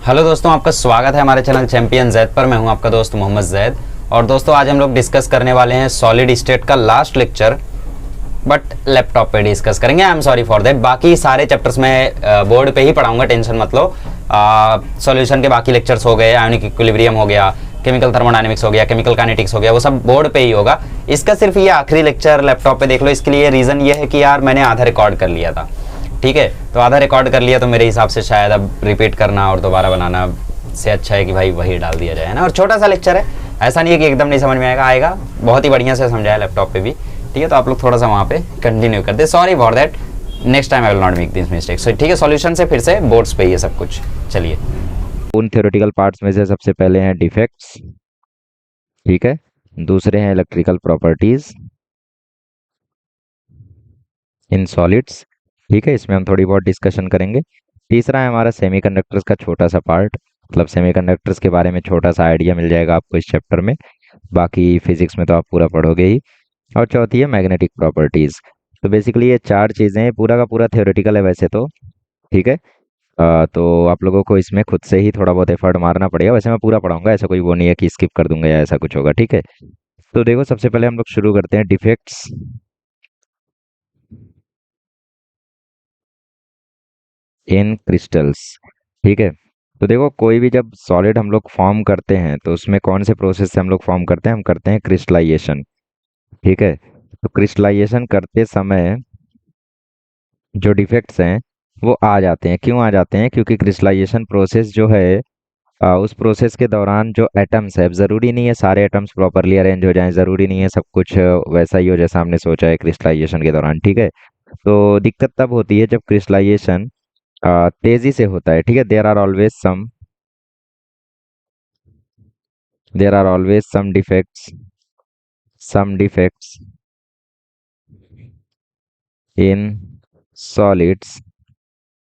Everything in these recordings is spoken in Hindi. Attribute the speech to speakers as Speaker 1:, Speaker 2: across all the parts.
Speaker 1: हेलो दोस्तों, आपका स्वागत है हमारे चैनल चैंपियन जैद पर। मैं हूं आपका दोस्त मोहम्मद जैद। और दोस्तों, आज हम लोग डिस्कस करने वाले हैं सॉलिड स्टेट का लास्ट लेक्चर, बट लैपटॉप पे डिस्कस करेंगे। I am sorry for that. बाकी सारे चैप्टर्स मैं बोर्ड पे ही पढ़ाऊंगा, टेंशन मत लो। सॉल्यूशन के बाकी लेक्चर्स हो गए, आयोनिक इक्विलिब्रियम हो गया, केमिकल थर्मोडायनेमिक्स हो गया, केमिकल काइनेटिक्स हो गया, वो सब बोर्ड पे ही होगा। इसका सिर्फ ये आखिरी लेक्चर लैपटॉप पे देख लो। इसके लिए रीज़न ये है कि यार मैंने आधा रिकॉर्ड कर लिया था, ठीक है। तो आधा रिकॉर्ड कर लिया तो मेरे हिसाब से शायद अब रिपीट करना और दोबारा बनाना से अच्छा है कि भाई वही डाल दिया जाए ना। और छोटा सा लेक्चर है, ऐसा नहीं है कि एकदम नहीं समझ में आएगा, बहुत ही बढ़िया से समझाया लैपटॉप पे भी, ठीक है। तो आप लोग थोड़ा सा वहाँ पे कंटिन्यू कर दे। Sorry for that, next time I will not make this mistake. So ठीक है, सॉल्यूशन से फिर से बोर्ड्स पे ये सब कुछ। चलिए,
Speaker 2: उन थ्योरेटिकल पार्ट्स में से सबसे पहले हैं डिफेक्ट्स, ठीक है। दूसरे हैं इलेक्ट्रिकल प्रॉपर्टीज इन सॉलिड्स, ठीक है। इसमें हम थोड़ी बहुत डिस्कशन करेंगे। तीसरा है हमारा सेमीकंडक्टर्स का छोटा सा पार्ट, मतलब सेमीकंडक्टर्स के बारे में छोटा सा आइडिया मिल जाएगा आपको इस चैप्टर में। बाकी फिजिक्स में तो आप पूरा पढ़ोगे ही। और चौथी है मैग्नेटिक प्रॉपर्टीज। तो बेसिकली ये चार चीज़ें हैं, पूरा का पूरा थ्योरेटिकल है वैसे तो, ठीक है। तो आप लोगों को इसमें खुद से ही थोड़ा बहुत एफर्ट मारना पड़ेगा। वैसे मैं पूरा पढ़ाऊंगा, ऐसा कोई वो नहीं है कि स्किप कर दूंगा या ऐसा कुछ होगा, ठीक है। तो देखो, सबसे पहले हम लोग शुरू करते हैं डिफेक्ट्स इन क्रिस्टल्स, ठीक है। तो देखो, कोई भी जब सॉलिड हम लोग फॉर्म करते हैं तो उसमें कौन से प्रोसेस से हम लोग फॉर्म करते हैं? हम करते हैं क्रिस्टलाइजेशन, ठीक है। तो क्रिस्टलाइजेशन करते समय जो डिफेक्ट्स हैं वो आ जाते हैं। क्यों आ जाते हैं? क्योंकि क्रिस्टलाइजेशन प्रोसेस जो है, उस प्रोसेस के दौरान जो एटम्स है, अब ज़रूरी नहीं है सारे एटम्स प्रॉपरली अरेंज हो जाएं, ज़रूरी नहीं है सब कुछ वैसा ही हो जैसा हमने सोचा है क्रिस्टलाइजेशन के दौरान, ठीक है। तो दिक्कत तब होती है जब क्रिस्टलाइजेशन तेजी से होता है, ठीक है। There are always some defects in solids,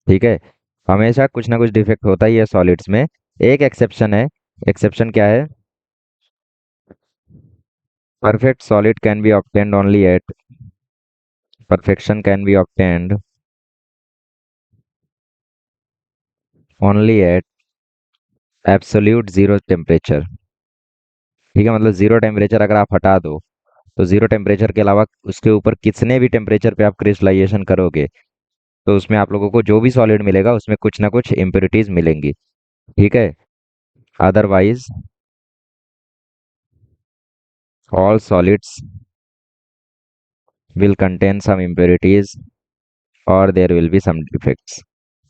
Speaker 2: ठीक है। हमेशा कुछ ना कुछ डिफेक्ट होता ही है सॉलिड्स में। एक एक्सेप्शन है। एक्सेप्शन क्या है? Perfect solid can be obtained only at perfection can be obtained only at absolute zero temperature, ठीक है। मतलब जीरो टेम्परेचर अगर आप हटा दो तो जीरो टेम्परेचर के अलावा उसके ऊपर कितने भी टेम्परेचर पे आप क्रिस्टलाइजेशन करोगे तो उसमें आप लोगों को जो भी सॉलिड मिलेगा उसमें कुछ ना कुछ इम्प्योरिटीज मिलेंगी, ठीक है। Otherwise all solids will contain some impurities और there will be some defects,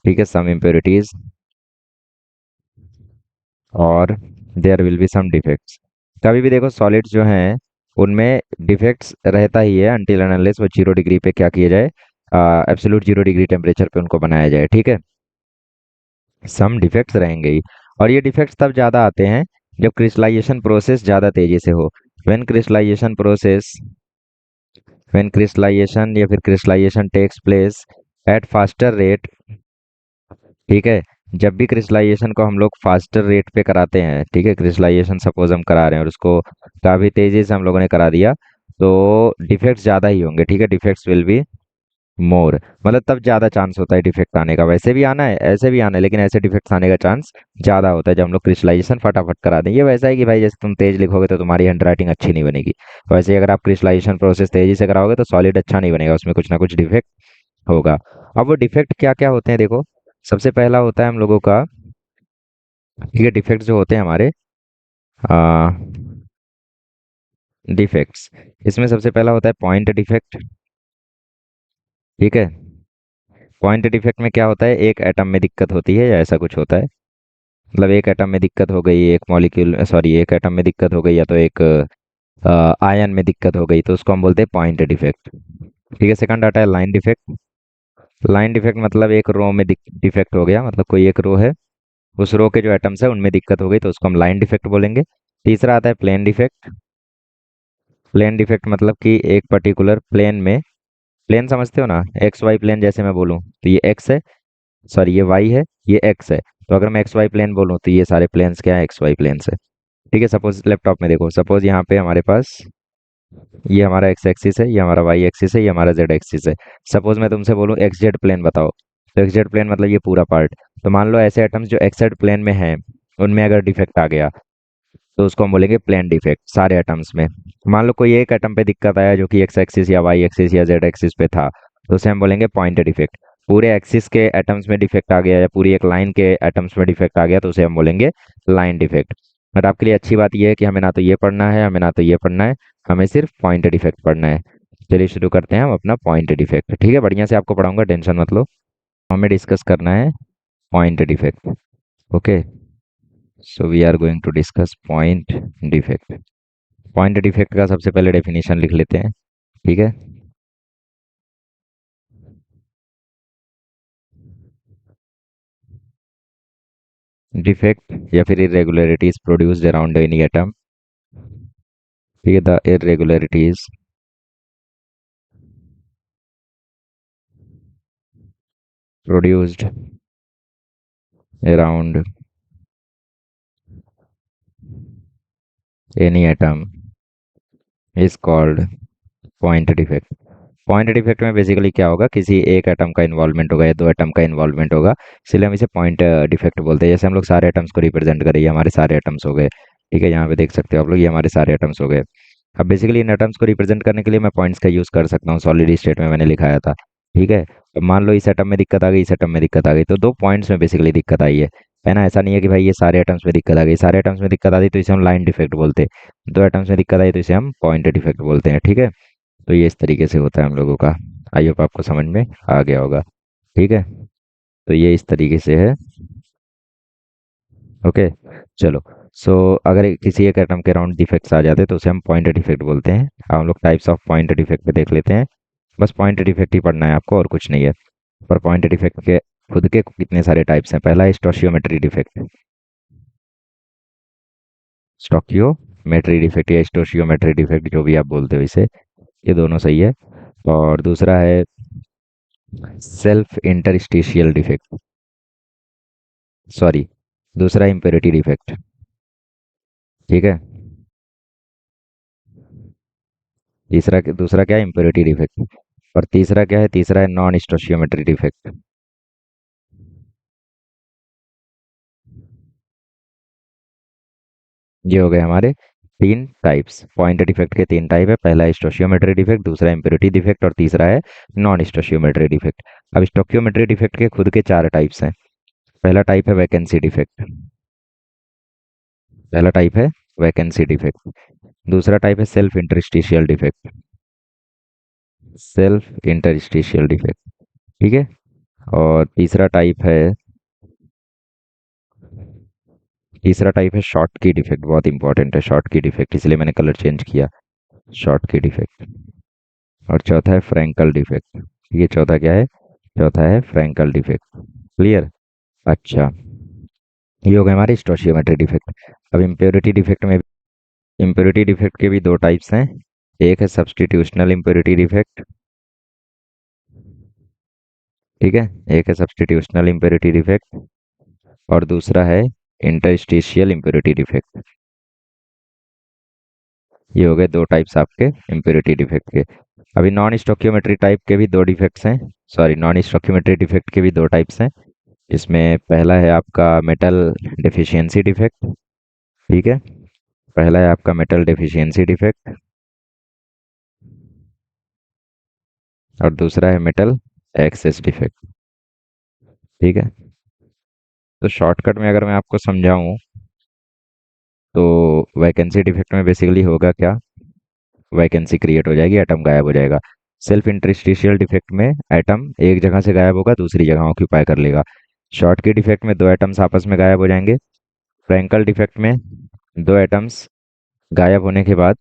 Speaker 2: ठीक है। सम इम्प्योरिटीज और there will be some defects. कभी भी देखो, सॉलिड्स जो हैं उनमें डिफेक्ट्स रहता ही है अनटिल एंड अनलेस वो 0 डिग्री पे क्या किया जाए, एब्सोल्यूट 0 डिग्री टेम्परेचर पे उनको बनाया जाए, ठीक है। सम डिफेक्ट्स रहेंगे ही। और ये डिफेक्ट्स तब ज़्यादा आते हैं जब क्रिस्टलाइजेशन प्रोसेस ज़्यादा तेजी से हो। When crystallization process when crystallization या फिर crystallization takes place at faster rate, ठीक है। जब भी क्रिस्टलाइजेशन को हम लोग फास्टर रेट पे कराते हैं, ठीक है, क्रिस्टलाइजेशन सपोज हम करा रहे हैं और उसको काफ़ी तेज़ी से हम लोगों ने करा दिया तो डिफेक्ट्स ज़्यादा ही होंगे, ठीक है। डिफेक्ट्स विल बी मोर, मतलब तब ज़्यादा चांस होता है डिफेक्ट आने का। वैसे भी आना है, ऐसे भी आना है, लेकिन ऐसे डिफेक्ट्स आने का चांस ज़्यादा होता है जब हम लोग क्रिस्टलाइजेशन फटाफट करा दें। ये वैसा है कि भाई जैसे तुम तेज़ लिखोगे तो तुम्हारी हैंड राइटिंग अच्छी नहीं बनेगी, वैसे ही अगर आप क्रिस्टलाइजेशन प्रोसेस तेज़ी से कराओगे तो सॉलिड अच्छा नहीं बनेगा, उसमें कुछ ना कुछ डिफेक्ट होगा। अब वो डिफेक्ट क्या क्या होते हैं देखो। सबसे पहला होता है हम लोगों का, ठीक है, डिफेक्ट्स जो होते हैं हमारे डिफेक्ट्स, इसमें सबसे पहला होता है पॉइंट डिफेक्ट, ठीक है। पॉइंट डिफेक्ट में क्या होता है? एक एटम में दिक्कत होती है या ऐसा कुछ होता है, मतलब एक एटम में दिक्कत हो गई, एक मॉलिक्यूल सॉरी एक एटम में दिक्कत हो गई या तो एक आयन में दिक्कत हो गई तो उसको हम बोलते हैं पॉइंट डिफेक्ट, ठीक है। सेकंड आता है लाइन डिफेक्ट। लाइन डिफेक्ट मतलब एक रो में डिफेक्ट हो गया, मतलब कोई एक रो है, उस रो के जो एटम्स है उनमें दिक्कत हो गई तो उसको हम लाइन डिफेक्ट बोलेंगे। तीसरा आता है प्लेन डिफेक्ट। प्लेन डिफेक्ट मतलब कि एक पर्टिकुलर प्लेन में, प्लेन समझते हो ना, एक्स वाई प्लेन, जैसे मैं बोलूँ तो ये एक्स है, सॉरी ये वाई है, ये एक्स है। तो अगर मैं एक्स वाई प्लेन बोलूँ तो ये सारे प्लेन्स क्या है? एक्स वाई प्लेन्स है, ठीक है। सपोज लैपटॉप में देखो, सपोज यहाँ पे हमारे पास ये हमारा एक्स एक्सिस है, ये हमारा वाई एक्सिस है, ये हमारा जेड एक्सिस है। सपोज मैं तुमसे बोलूँ एक्स जेड प्लेन बताओ, तो एक्सजेड प्लेन मतलब ये पूरा पार्ट। तो मान लो ऐसे एटम्स जो एक्सजेड प्लेन में हैं उनमें अगर डिफेक्ट आ गया तो उसको हम बोलेंगे प्लेन डिफेक्ट सारे एटम्स में। मान लो कोई एक एटम पे दिक्कत आया जो कि एक्स एक्सिस या वाई एक्सिस या जेड एक्सिस पे था, तो उसे हम बोलेंगे पॉइंट डिफेक्ट। पूरे एक्सिस के एटम्स में डिफेक्ट आ गया या पूरी एक लाइन के एटम्स में डिफेक्ट आ गया तो उसे हम बोलेंगे लाइन डिफेक्ट। बट आपके लिए अच्छी बात यह है कि हमें ना तो ये पढ़ना है, हमें ना तो ये पढ़ना है, हमें सिर्फ पॉइंट डिफेक्ट पढ़ना है। चलिए शुरू करते हैं हम अपना पॉइंट डिफेक्ट। ठीक है, बढ़िया से आपको पढ़ाऊंगा, टेंशन मत लो। हमें डिस्कस करना है point defect. Okay, so we are going to discuss point defect. Point defect का सबसे पहले डेफिनेशन लिख लेते हैं। ठीक है, डिफेक्ट या फिर irregularities produced around any atom. ठीक है, the irregularities produced around any atom is called point defect. Point defect में बेसिकली क्या होगा, किसी एक एटम का इन्वॉल्वमेंट होगा या दो एटम का इन्वॉल्वमेंट होगा, इसलिए हम इसे पॉइंट डिफेक्ट बोलते हैं। जैसे हम लोग सारे एटम्स को रिप्रेजेंट करें, ये हमारे सारे एटम्स हो गए। ठीक है, यहाँ पे देख सकते हो आप लोग, ये हमारे सारे एटम्स हो गए। अब बेसिकली इन एटम्स को रिप्रेजेंट करने के लिए मैं पॉइंट्स का यूज़ कर सकता हूँ, सॉलिड स्टेट में मैंने लिखाया था। ठीक है, तो मान लो इस एटम में दिक्कत आ गई, इस एटम में दिक्कत आ गई, तो दो पॉइंट्स में बेसिकली दिक्कत आई है ना। ऐसा नहीं है कि भाई ये सारे एटम्स में दिक्कत आ गई, सारे एटम्स में दिक्कत आती तो इसे हम लाइन डिफेक्ट बोलते, दो एटम्स में दिक्कत आई तो इसे हम पॉइंट डिफेक्ट बोलते हैं। ठीक है, तो ये इस तरीके से होता है हम लोगों का। आई होप आपको समझ में आ गया होगा। ठीक है, तो ये इस तरीके से है। ओके, चलो। सो अगर किसी एक एटम के अराउंड डिफेक्ट्स आ जाते हैं तो उसे हम पॉइंट डिफेक्ट बोलते हैं। अब हम लोग टाइप्स ऑफ पॉइंट डिफेक्ट पे देख लेते हैं। बस पॉइंट डिफेक्ट ही पढ़ना है आपको और कुछ नहीं है। पर पॉइंट डिफेक्ट के खुद के कितने सारे टाइप्स हैं। पहला है स्टोशियोमेट्री डिफेक्ट, स्टोकियोमेट्री डिफेक्ट या स्टोशियोमेट्री डिफेक्ट जो भी आप बोलते हो इसे, ये दोनों सही है। और दूसरा है सेल्फ इंटरस्टिशियल डिफेक्ट, सॉरी, दूसरा इम्प्योरिटी डिफेक्ट। ठीक है, दूसरा क्या है, इम्प्योरिटी डिफेक्ट। और तीसरा क्या है, तीसरा है नॉन स्टोशियोमेट्री डिफेक्ट। ये हो गए हमारे तीन टाइप्स। पॉइंट डिफेक्ट के तीन टाइप है, पहला है स्टोशियोमेट्री डिफेक्ट, दूसरा इम्प्योरिटी डिफेक्ट और तीसरा है नॉन स्टोशियोमेट्री डिफेक्ट। अब स्टोकियोमेट्री डिफेक्ट के खुद के चार टाइप्स हैं। पहला टाइप है वैकेंसी डिफेक्ट, पहला टाइप है वैकेंसी डिफेक्ट। दूसरा टाइप है self interstitial defect, self interstitial defect. ठीक है, और तीसरा टाइप है शॉर्ट की डिफेक्ट। बहुत इंपॉर्टेंट है शॉर्ट की डिफेक्ट, इसलिए मैंने कलर चेंज किया, शॉर्ट की डिफेक्ट। और चौथा है फ्रैंकल डिफेक्ट। ये चौथा क्या है, चौथा है फ्रैंकल डिफेक्ट। क्लियर, अच्छा। ये हो गए हमारे स्टोशियोमेट्री डिफेक्ट। अब इम्प्योरिटी डिफेक्ट में, इम्प्योरिटी डिफेक्ट के भी दो टाइप्स हैं। एक है सब्स्टिट्यूशनल इम्प्योरिटी डिफेक्ट, ठीक है, एक है सब्स्टिट्यूशनल इम्प्योरिटी डिफेक्ट और दूसरा है इंटरस्टिशियल इम्प्योरिटी डिफेक्ट। ये हो गए दो टाइप्स आपके इम्प्योरिटी डिफेक्ट के। अभी नॉन स्टोकियोमेट्री टाइप के भी दो डिफेक्ट्स हैं, सॉरी, नॉन स्टोकियोमेट्री डिफेक्ट के भी दो टाइप्स हैं। इसमें पहला है आपका मेटल डेफिशिएंसी डिफेक्ट। ठीक है, पहला है आपका मेटल डेफिशिएंसी डिफेक्ट और दूसरा है मेटल एक्सेस डिफेक्ट। ठीक है, तो शॉर्टकट में अगर मैं आपको समझाऊं तो वैकेंसी डिफेक्ट में बेसिकली होगा क्या, वैकेंसी क्रिएट हो जाएगी, एटम गायब हो जाएगा। सेल्फ इंटरस्टिशियल डिफेक्ट में एटम एक जगह से गायब होगा, दूसरी जगह ऑक्यूपाई कर लेगा। शॉर्ट की डिफेक्ट में दो एटम्स आपस में गायब हो जाएंगे। फ्रैंकल डिफेक्ट में दो एटम्स गायब होने के बाद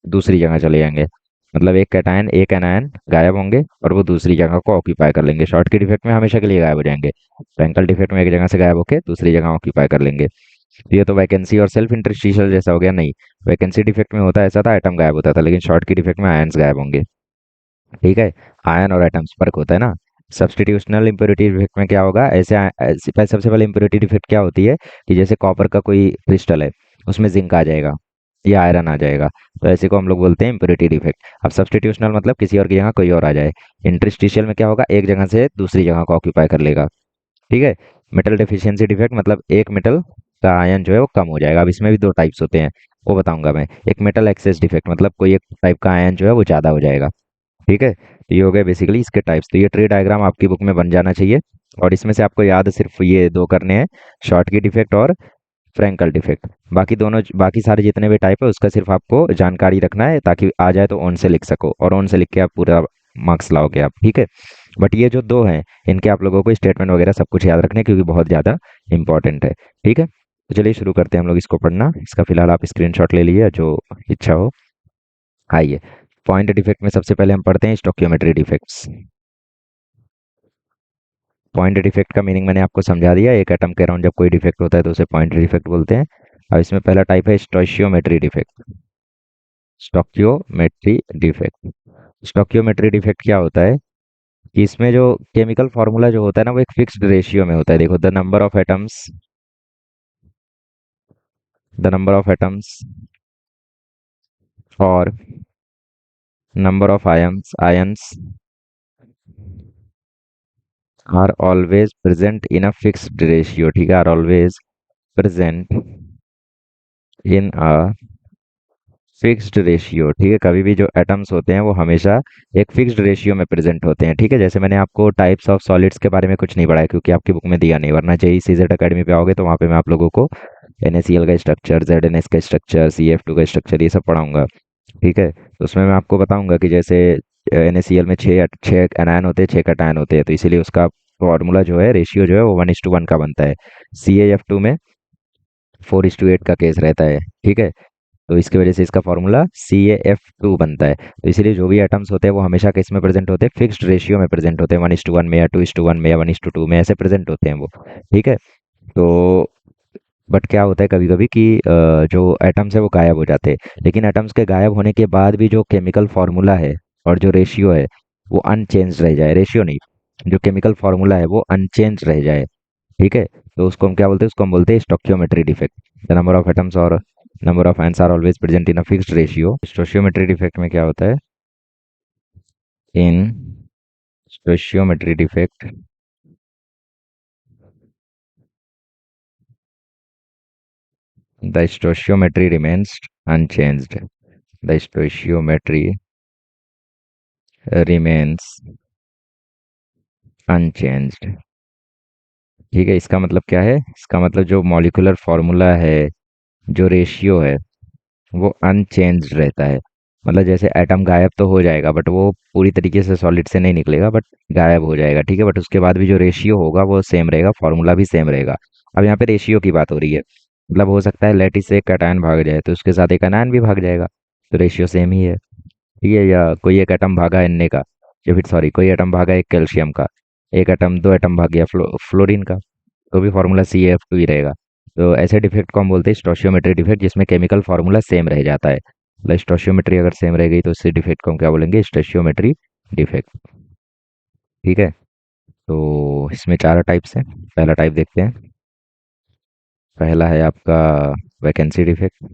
Speaker 2: दूसरी जगह चले जाएंगे, मतलब एक एनायन गायब होंगे और वो दूसरी जगह को ऑक्यूपाई कर लेंगे। शॉर्ट की डिफेक्ट में हमेशा के लिए गायब हो जाएंगे, फ्रैंकल डिफेक्ट में एक जगह से गायब होकर दूसरी जगह ऑक्यूपाई कर लेंगे। तो ये तो वैकेंसी और सेल्फ इंटरस्टिशियल जैसा हो गया। नहीं, वैकेंसी डिफेक्ट में होता ऐसा था, एटम गायब होता था, लेकिन शॉर्ट की डिफेक्ट में आयन्स गायब होंगे। ठीक है, आयन और एटम्स फर्क होता है ना। सब्स्टिट्यूशनल इम्प्योरिटी डिफेक्ट में क्या होगा, सबसे पहले इम्प्योरिटी डिफेक्ट क्या होती है कि जैसे कॉपर का कोई क्रिस्टल है, उसमें जिंक आ जाएगा। या आयरन आ जाएगा। तो ऐसे को हम लोग बोलते हैं इम्प्योरिटी डिफेक्ट। अब सब्स्टिट्यूशनल मतलब किसी और की जगह कोई और आ जाए। इंटरस्टिशियल में क्या होगा, एक जगह से दूसरी जगह को ऑक्यूपाई कर लेगा। ठीक है। मेटल डेफिशिएंसी डिफेक्ट मतलब एक मेटल का आयन जो है वो कम हो जाएगा। अब इसमें भी दो टाइप्स होते हैं, वो बताऊंगा मैं। एक मेटल एक्सेस डिफेक्ट मतलब कोई एक टाइप का आयन जो है वो ज़्यादा हो जाएगा। ठीक है, तो ये हो गए बेसिकली इसके टाइप्स। तो ये ट्री डायग्राम आपकी बुक में बन जाना चाहिए, और इसमें से आपको याद सिर्फ ये दो करने हैं, शॉर्टकी डिफेक्ट और फ्रैंकल डिफेक्ट। बाकी दोनों, बाकी सारे जितने भी टाइप है उसका सिर्फ आपको जानकारी रखना है, ताकि आ जाए तो ऑन से लिख सको, और ऑन से लिख के आप पूरा मार्क्स लाओगे आप। ठीक है। बट ये जो दो हैं इनके आप लोगों को स्टेटमेंट वगैरह सब कुछ याद रखना है, क्योंकि बहुत ज़्यादा इंपॉर्टेंट है। ठीक है, तो चलिए शुरू करते हैं हम लोग इसको पढ़ना। इसका फिलहाल आप स्क्रीनशॉट ले लीजिए जो इच्छा हो। आइए, पॉइंट डिफेक्ट में सबसे पहले हम पढ़ते हैं स्टोक्योमेट्री डिफेक्ट्स। पॉइंट डिफेक्ट का मीनिंग मैंने आपको समझा दिया। एक एटम के अराउंड जब कोई डिफेक्ट होता है तो उसे पॉइंट डिफेक्ट बोलते हैं। अब इसमें पहला टाइप है stoichiometry defect. Stoichiometry defect, stoichiometry defect क्या होता है कि इसमें जो केमिकल फार्मूला जो होता है ना वो एक फिक्स्ड रेशियो में होता है। देखो, द नंबर ऑफ एटम्स और number of ions are always present in a fixed ratio. ठीक है, are always present in a fixed ratio. ठीक है, कभी भी जो एटम्स होते हैं वो हमेशा एक फिक्स्ड रेशियो में प्रेजेंट होते हैं। ठीक है, जैसे मैंने आपको टाइप्स ऑफ सॉलिड्स के बारे में कुछ नहीं पढ़ाया, क्योंकि आपकी बुक में दिया नहीं, वरना जेई सीजेड अकेडमी पे आओगे तो वहाँ पे मैं आप लोगों को NaCl का स्ट्रक्चर, ZnS का स्ट्रक्चर, CF2 का स्ट्रक्चर ये सब पढ़ाऊंगा। ठीक है, तो उसमें मैं आपको बताऊंगा कि जैसे NaCl में छः एनायन होते हैं, 6 कैटायन होते हैं, तो इसीलिए उसका फॉर्मूला जो है, रेशियो जो है वो 1:1 का बनता है। CaF2 में 4:8 का केस रहता है। ठीक है, तो इसकी वजह से इसका फॉर्मूला CaF2 बनता है। तो इसीलिए जो भी एटम्स होते हैं वो हमेशा किस में प्रेजेंट होते हैं, फिक्स्ड रेशियो में प्रेजेंट होते हैं, 1:1 में या 2:1 में या 1:2 में ऐसे प्रेजेंट होते हैं वो। ठीक है, तो बट क्या होता है कभी कभी कि जो एटम्स है वो गायब हो जाते हैं, लेकिन एटम्स के गायब होने के बाद भी जो केमिकल फार्मूला है और जो रेशियो है वो अनचेंज रह जाए। रेशियो नहीं, जो केमिकल फार्मूला है वो अनचेंज रह जाए। ठीक है, तो उसको हम क्या बोलते हैं, उसको हम बोलते हैं stoichiometry defect. The number of atoms और number of ions are always present in a fixed ratio. Stoichiometry defect में क्या होता है, in stoichiometry defect the stoichiometry remains unchanged. The stoichiometry remains unchanged. ठीक है, इसका मतलब क्या है, इसका मतलब जो मॉलिक्यूलर फार्मूला है, जो रेशियो है, वो अनचेंज रहता है। मतलब जैसे एटम गायब तो हो जाएगा बट वो पूरी तरीके से सॉलिड से नहीं निकलेगा, बट गायब हो जाएगा। ठीक है, बट उसके बाद भी जो रेशियो होगा वो सेम रहेगा, फॉर्मूला भी सेम रहेगा। अब यहाँ पे रेशियो की बात हो रही है, मतलब हो सकता है लेटिस से एक कैटायन भाग जाए तो उसके साथ एक अनायन भी भाग जाएगा, तो रेशियो सेम ही है। ठीक है, या कोई एक एटम भागा Na का, या फिर सॉरी कोई एटम भागा एक कैल्शियम का, एक एटम दो एटम भाग गया फ्लोरीन का, तो भी फार्मूला CaF2 ही रहेगा। तो ऐसे डिफेक्ट को हम बोलते हैं स्टोशियोमेट्री डिफेक्ट, जिसमें केमिकल फार्मूला सेम रह जाता है। मतलब स्टोशियोमेट्री अगर सेम रह गई तो इस डिफेक्ट को हम क्या बोलेंगे, स्टोशियोमेट्री डिफेक्ट। ठीक है, तो इसमें 4 टाइप्स हैं। पहला टाइप देखते हैं। पहला है आपका वैकेंसी डिफेक्ट।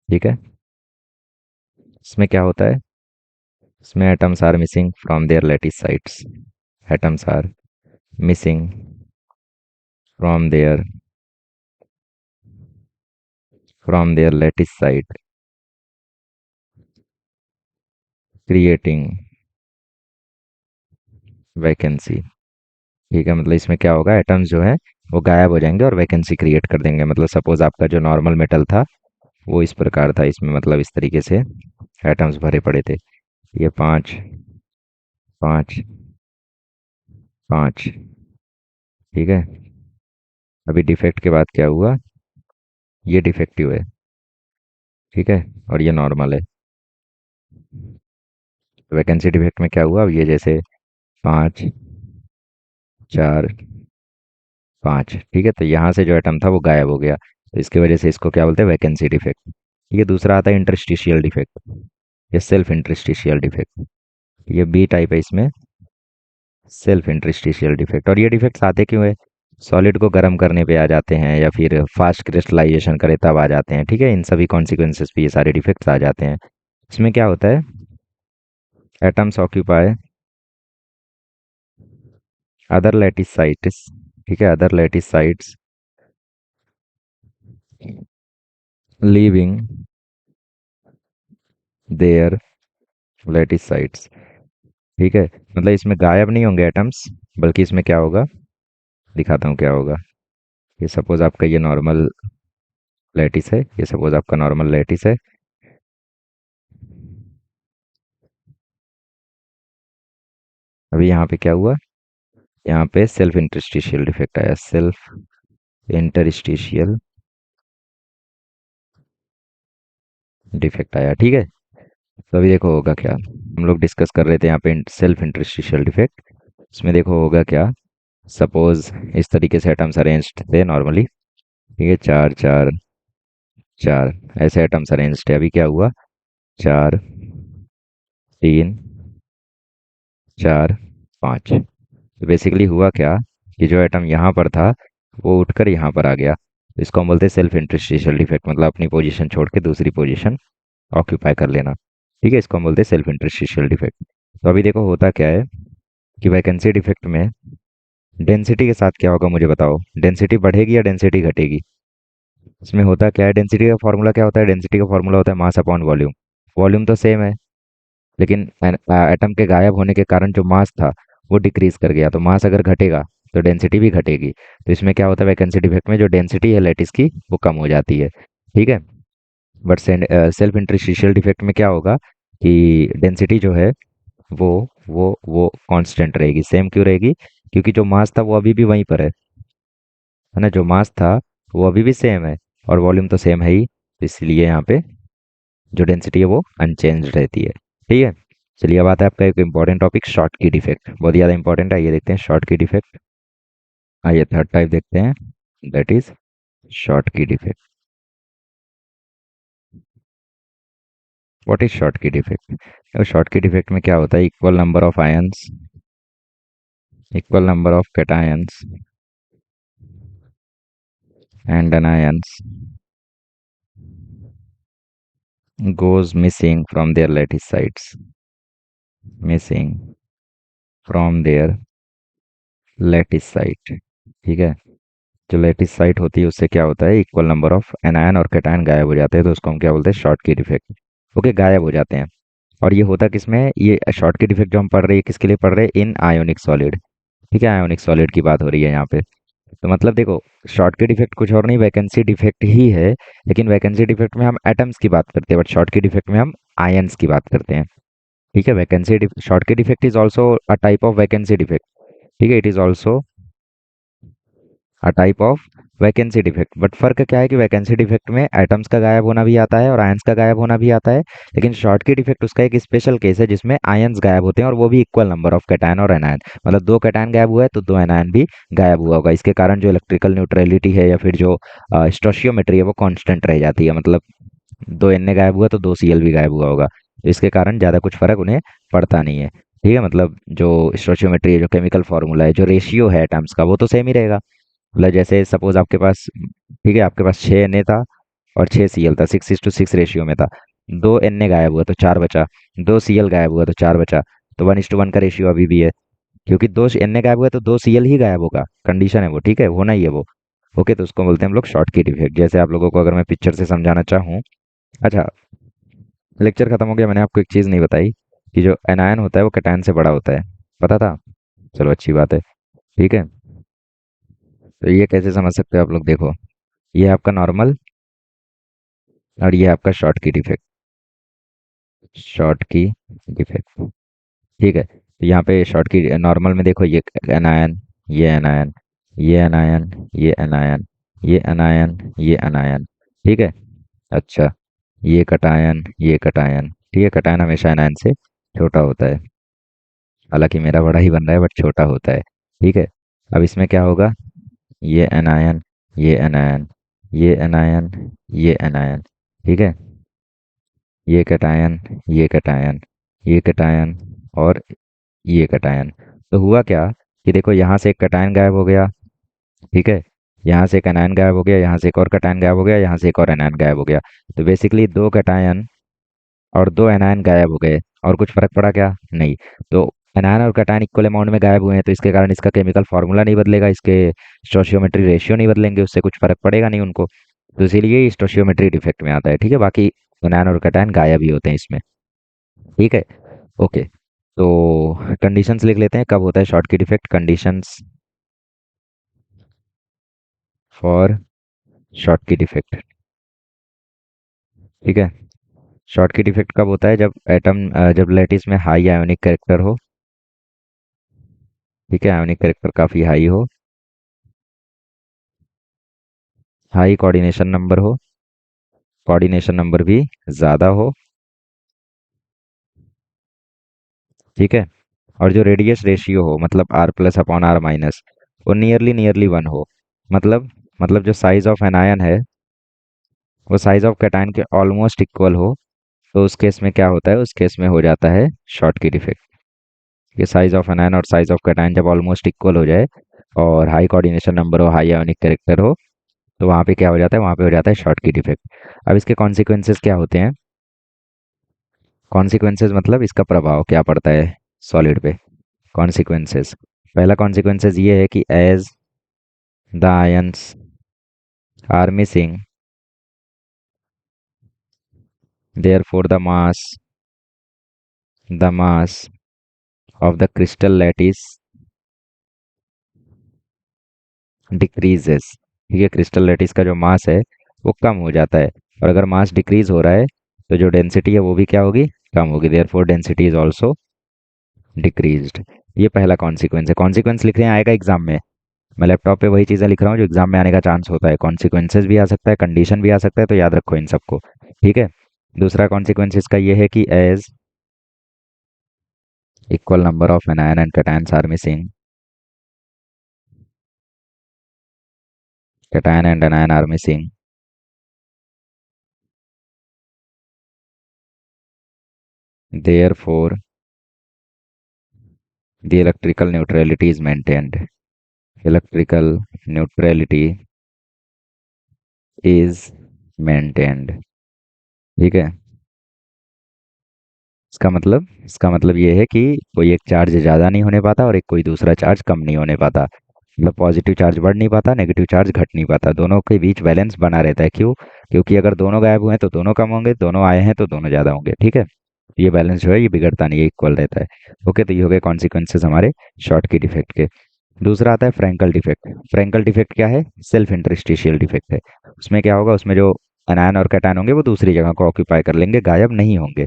Speaker 2: ठीक है, इसमें क्या होता है, इसमें atoms are missing from their lattice sites. Atoms are missing from their lattice site, creating vacancy. ठीक है, मतलब इसमें क्या होगा, एटम्स जो है वो गायब हो जाएंगे और वैकेंसी क्रिएट कर देंगे। मतलब सपोज आपका जो नॉर्मल मेटल था वो इस प्रकार था, इसमें मतलब इस तरीके से एटम्स भरे पड़े थे, ये 5 5 5। ठीक है, अभी डिफेक्ट के बाद क्या हुआ, ये डिफेक्टिव है। ठीक है, और ये नॉर्मल है। वैकेंसी डिफेक्ट में क्या हुआ, अब ये जैसे 5 4 5। ठीक है, तो यहाँ से जो एटम था वो गायब हो गया, तो इसकी वजह से इसको क्या बोलते हैं, वैकेंसी डिफेक्ट। ये दूसरा आता है इंटरस्टिशियल डिफेक्ट, ये सेल्फ इंटरस्टिशियल डिफेक्ट। ये B टाइप है इसमें, सेल्फ इंटरस्टिशियल डिफेक्ट। और ये डिफेक्ट्स आते क्यों है, सॉलिड को गर्म करने पे आ जाते हैं या फिर फास्ट क्रिस्टलाइजेशन करे तब आ जाते हैं। ठीक है, इन सभी कॉन्सिक्वेंसेस पे ये सारे डिफेक्ट्स आ जाते हैं। इसमें क्या होता है, atoms occupy other lattice sites. ठीक है, other lattice sites leaving their lattice sites. ठीक है, मतलब इसमें गायब नहीं होंगे एटम्स, बल्कि इसमें क्या होगा, दिखाता हूँ क्या होगा। ये सपोज आपका ये नॉर्मल लैटिस है, ये सपोज आपका नॉर्मल लैटिस है। अभी यहाँ पे क्या हुआ, यहाँ पे सेल्फ इंटरस्टिशियल डिफेक्ट आया, सेल्फ इंटरस्टिशियल डिफेक्ट आया। ठीक है, तो अभी देखो होगा क्या, हम लोग डिस्कस कर रहे थे यहाँ पे सेल्फ इंटरस्टिशियल डिफेक्ट। इसमें देखो होगा क्या, सपोज इस तरीके से एटम्स अरेंज्ड थे नॉर्मली। ठीक है, चार चार चार ऐसे एटम्स अरेंज्ड है। अभी क्या हुआ, चार, तीन, चार, पाँच। तो बेसिकली हुआ क्या कि जो एटम यहाँ पर था वो उठकर यहाँ पर आ गया। इसको हम बोलते हैं सेल्फ इंटरस्टिशियल डिफेक्ट, मतलब अपनी पोजीशन छोड़ के दूसरी पोजीशन ऑक्यूपाई कर लेना। ठीक है, इसको हम बोलते हैं सेल्फ इंटरस्टिशियल डिफेक्ट। तो अभी देखो होता क्या है कि वैकेंसी डिफेक्ट में डेंसिटी के साथ क्या होगा मुझे बताओ, डेंसिटी बढ़ेगी या डेंसिटी घटेगी। इसमें होता क्या है, डेंसिटी का फॉर्मूला क्या होता है, डेंसिटी का फॉर्मूला होता है मास अपॉन वॉल्यूम। वॉल्यूम तो सेम है, लेकिन एटम के गायब होने के कारण जो मास था वो डिक्रीज कर गया। तो मास अगर घटेगा तो डेंसिटी भी घटेगी। तो इसमें क्या होता है, वैकेंसी डिफेक्ट में जो डेंसिटी है लैटिस की वो कम हो जाती है। ठीक है, बट सेल्फ इंटरस्टिशियल डिफेक्ट में क्या होगा कि डेंसिटी जो है वो वो कांस्टेंट रहेगी। सेम क्यों रहेगी, क्योंकि जो मास था वो अभी भी वहीं पर है ना, जो मास था वो अभी भी सेम है और वॉल्यूम तो सेम है ही, तो इसलिए यहाँ पे जो डेंसिटी है वो अनचेंज रहती है। ठीक है, चलिए अब आता है आपका एक इंपॉर्टेंट टॉपिक, शॉर्ट की डिफेक्ट। बहुत ज़्यादा इंपॉर्टेंट है, ये देखते हैं शॉर्ट की डिफेक्ट। आइए थर्ड टाइप देखते हैं, दैट इज शॉर्ट की डिफेक्ट। व्हाट इज शॉर्ट की डिफेक्ट। शॉर्ट की डिफेक्ट में क्या होता है, equal number of ions, equal number of cations and anions goes missing from their lattice sites, missing from their lattice site। ठीक है, जो लेटिस साइट होती है उससे क्या होता है, इक्वल नंबर ऑफ एनायन और कैटायन गायब हो जाते हैं, तो उसको हम क्या बोलते हैं, शॉर्ट की डिफेक्ट। ओके, गायब हो जाते हैं। और ये होता किसमें है? ये शॉर्ट की डिफेक्ट जो हम पढ़ रहे हैं किसके लिए पढ़ रहे हैं, इन आयोनिक सॉलिड। ठीक है, आयोनिक सॉलिड की बात हो रही है यहाँ पे। तो मतलब देखो, शॉर्ट की डिफेक्ट कुछ और नहीं, वैकेंसी डिफेक्ट ही है। लेकिन वैकेंसी डिफेक्ट में हम एटम्स की बात करते हैं, बट शॉर्ट की डिफेक्ट में हम आयंस की बात करते हैं। ठीक है, वैकेंसी शॉर्ट की defect is also a type of vacancy defect. ठीक है, it is also a type of vacancy defect. But फर्क क्या है कि वैकेंसी डिफेक्ट में एटम्स का गायब होना भी आता है और आयंस का गायब होना भी आता है। लेकिन शॉर्ट की डिफेक्ट उसका एक स्पेशल केस है जिसमें आयंस गायब होते हैं और वो भी इक्वल नंबर ऑफ कैटायन और एनायन। मतलब दो कैटायन गायब हुआ है तो दो एनायन भी गायब हुआ होगा। इसके कारण जो इलेक्ट्रिकल न्यूट्रलिटी है या फिर जो स्टोशियोमेट्री है वो कांस्टेंट रह जाती है। मतलब दो एन गायब हुआ तो दो सीएल भी गायब हुआ होगा। तो इसके कारण ज़्यादा कुछ फर्क उन्हें पड़ता नहीं है। ठीक है, मतलब जो स्टोशियोमेट्री है, जो केमिकल फॉर्मूला है, जो रेशियो है एटम्स का वो तो सेम ही रहेगा। मतलब जैसे सपोज आपके पास, ठीक है, आपके पास 6 Na था और 6 Cl था, 6:6 रेशियो में था। दो Na गायब हुआ तो चार बचा, दो Cl गायब हुआ तो चार बचा। तो 1:1 का रेशियो अभी भी है, क्योंकि दो Na गायब हुआ तो दो Cl ही गायब होगा, कंडीशन है वो। ठीक है, होना ही है वो। ओके, तो उसको बोलते हैं हम लोग शॉर्ट की डिफेक्ट। जैसे आप लोगों को अगर मैं पिक्चर से समझाना चाहूँ, अच्छा, लेक्चर खत्म हो गया, मैंने आपको एक चीज़ नहीं बताई कि जो एनायन होता है वो कैटायन से बड़ा होता है। पता था? चलो अच्छी बात है। ठीक है, तो ये कैसे समझ सकते हो आप लोग, देखो, ये आपका नॉर्मल और ये आपका शॉर्ट की डिफेक्ट, शॉर्ट की डिफेक्ट। ठीक है, तो यहाँ पे शॉर्ट की नॉर्मल में देखो, ये एनायन, ये एनायन, ये एनायन, ये एनायन, ये एनायन, ये एनायन। ठीक है, अच्छा, ये कटायन, ये कटायन। ठीक है, कटायन हमेशा एनायन से छोटा होता है, हालांकि मेरा बड़ा ही बन रहा है बट छोटा होता है। ठीक है, अब इसमें क्या होगा, ये एनायन, ये एनायन, ये एनायन, ये एनायन। ठीक है, ये कटायन, ये कटायन, ये कटायन और ये कटायन। तो हुआ क्या कि देखो, यहाँ से एक कटायन गायब हो गया, ठीक है, यहाँ से एक एनायन गायब हो गया, यहाँ से एक और कटायन गायब हो गया, यहाँ से एक और एनायन गायब हो गया। तो बेसिकली दो कटायन और दो एनायन गायब हो गए, और कुछ फर्क पड़ा क्या? नहीं। तो एनायन और कटायन इक्वल अमाउंट में गायब हुए हैं, तो इसके कारण इसका केमिकल फार्मूला नहीं बदलेगा, इसके स्टोशियोमेट्री रेशियो नहीं बदलेंगे, उससे कुछ फर्क पड़ेगा नहीं उनको। तो इसीलिए स्टोशियोमेट्री डिफेक्ट में आता है। ठीक है, बाकी एनायन और कटायन गायब ही होते हैं इसमें। ठीक है, ओके। तो कंडीशंस लिख लेते हैं, कब होता है Schottky defect. Conditions for Schottky defect. ठीक है, शॉर्टकी डिफेक्ट कब होता है? जब जब लैटिस में हाई आयोनिक कैरेक्टर हो। ठीक है, आयोनिक कैरेक्टर काफ़ी हाई हो, हाई कोऑर्डिनेशन नंबर हो, कोऑर्डिनेशन नंबर भी ज़्यादा हो। ठीक है, और जो रेडियस रेशियो हो, मतलब R plus upon R minus, वो नियरली नियरली वन हो। मतलब जो साइज ऑफ एनायन है वो साइज ऑफ कैटायन के ऑलमोस्ट इक्वल हो। तो उस केस में क्या होता है? उस केस में हो जाता है शॉर्टकी डिफेक्ट। ये साइज ऑफ एनायन और साइज ऑफ कैटायन जब ऑलमोस्ट इक्वल हो जाए और हाई कोऑर्डिनेशन नंबर हो, हाई आयोनिक कैरेक्टर हो, तो वहाँ पे क्या हो जाता है? वहाँ पे हो जाता है शॉर्टकी डिफेक्ट। अब इसके कॉन्सिक्वेंसेस क्या होते हैं? कॉन्सिक्वेंसेस मतलब इसका प्रभाव क्या पड़ता है सॉलिड पे। कॉन्सिक्वेंसेस, पहला कॉन्सिक्वेंसेस ये है कि as the ions are missing, therefore the mass of the crystal lattice decreases। ठीक है, क्रिस्टल लैटिस का जो मास है वो कम हो जाता है, और अगर मास डिक्रीज हो रहा है तो जो डेंसिटी है वो भी क्या होगी? कम होगी। Therefore density is also decreased. ये पहला कॉन्सिक्वेंस है। कॉन्सिक्वेंस लिख रहे हैं, आएगा एग्जाम में। मैं लैपटॉप पे वही चीज़ें लिख रहा हूँ जो एग्जाम में आने का चांस होता है। कॉन्सिक्वेंसेस भी आ सकता है, कंडीशन भी आ सकता है, तो याद रखो इन सबको। ठीक है, दूसरा कॉन्सिक्वेंस इसका ये है कि as equal number of anion and cations are missing, cation and anion are missing, therefore the electrical neutrality is maintained। electrical neutrality is maintained। ठीक है, इसका मतलब ये है कि कोई एक चार्ज ज़्यादा नहीं होने पाता और एक कोई दूसरा चार्ज कम नहीं होने पाता। मतलब पॉजिटिव चार्ज बढ़ नहीं पाता, नेगेटिव चार्ज घट नहीं पाता, दोनों के बीच बैलेंस बना रहता है। क्यों? क्योंकि अगर दोनों गायब हुए हैं तो दोनों कम होंगे, दोनों आए हैं तो दोनों ज़्यादा होंगे। ठीक है, ये बैलेंस जो है ये बिगड़ता नहीं है, इक्वल रहता है। ओके, तो ये हो गए कॉन्सिक्वेंसेस हमारे शॉर्ट की डिफेक्ट के। दूसरा आता है फ्रैंकल डिफेक्ट। फ्रैंकल डिफेक्ट क्या है? सेल्फ इंटरस्टिशियल डिफेक्ट है। उसमें क्या होगा? उसमें जो अनायन और कैटायन होंगे वो दूसरी जगह को ऑक्यूपाई कर लेंगे, गायब नहीं होंगे।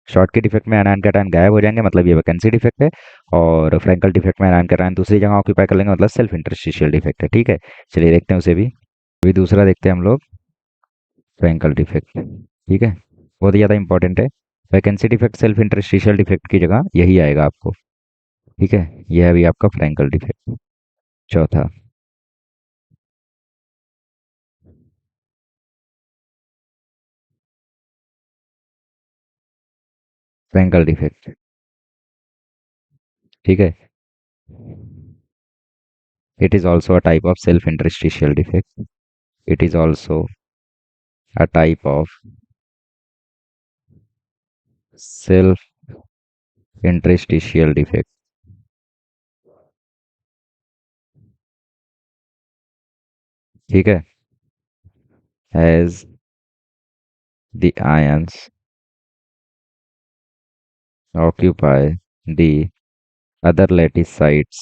Speaker 2: शॉर्ट के डिफेक्ट में अनायन कैटायन गायब हो जाएंगे, मतलब ये वैकेंसी डिफेक्ट है। और फ्रैंकल डिफेक्ट में अनायन कैटायन दूसरी जगह ऑक्यूपाई कर लेंगे, मतलब सेल्फ इंटरस्टिशियल डिफेक्ट है। ठीक है, चलिए देखते हैं उसे भी। अभी दूसरा देखते हैं हम लोग, फ्रैंकल डिफेक्ट। ठीक है, बहुत ही ज़्यादा इंपॉर्टेंट है। Vacancy defect self interstitial defect की जगह यही आएगा आपको। ठीक है, यह है अभी आपका फ्रैंकल डिफेक्ट। चौथा, फ्रैंकल डिफेक्ट। ठीक है, it is also a type of self interstitial defect। it is also a type of self interstitial defect। ठीक है, as the ions occupy the other lattice sites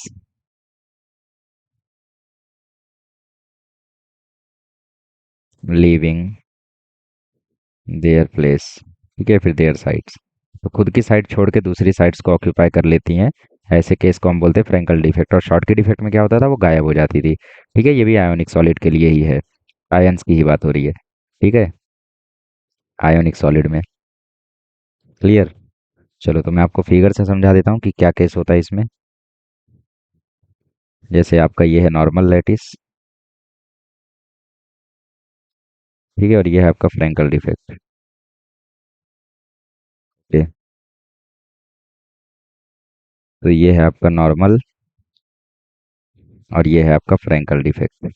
Speaker 2: leaving their place। ठीक है, फिर their sites, तो खुद की साइड छोड़ के दूसरी साइड्स को ऑक्यूपाई कर लेती हैं। ऐसे केस को हम बोलते हैं फ्रैंकल डिफेक्ट। और शॉर्ट की डिफेक्ट में क्या होता था? वो गायब हो जाती थी। ठीक है, ये भी आयोनिक सॉलिड के लिए ही है, आयंस की ही बात हो रही है। ठीक है, आयोनिक सॉलिड में। क्लियर? चलो, तो मैं आपको फिगर से समझा देता हूँ कि क्या केस होता है इसमें। जैसे आपका ये है नॉर्मल लैटिस। ठीक है, और ये है आपका फ्रैंकल डिफेक्ट। ठीक है, तो ये है आपका नॉर्मल और ये है आपका फ्रैंकल डिफेक्ट।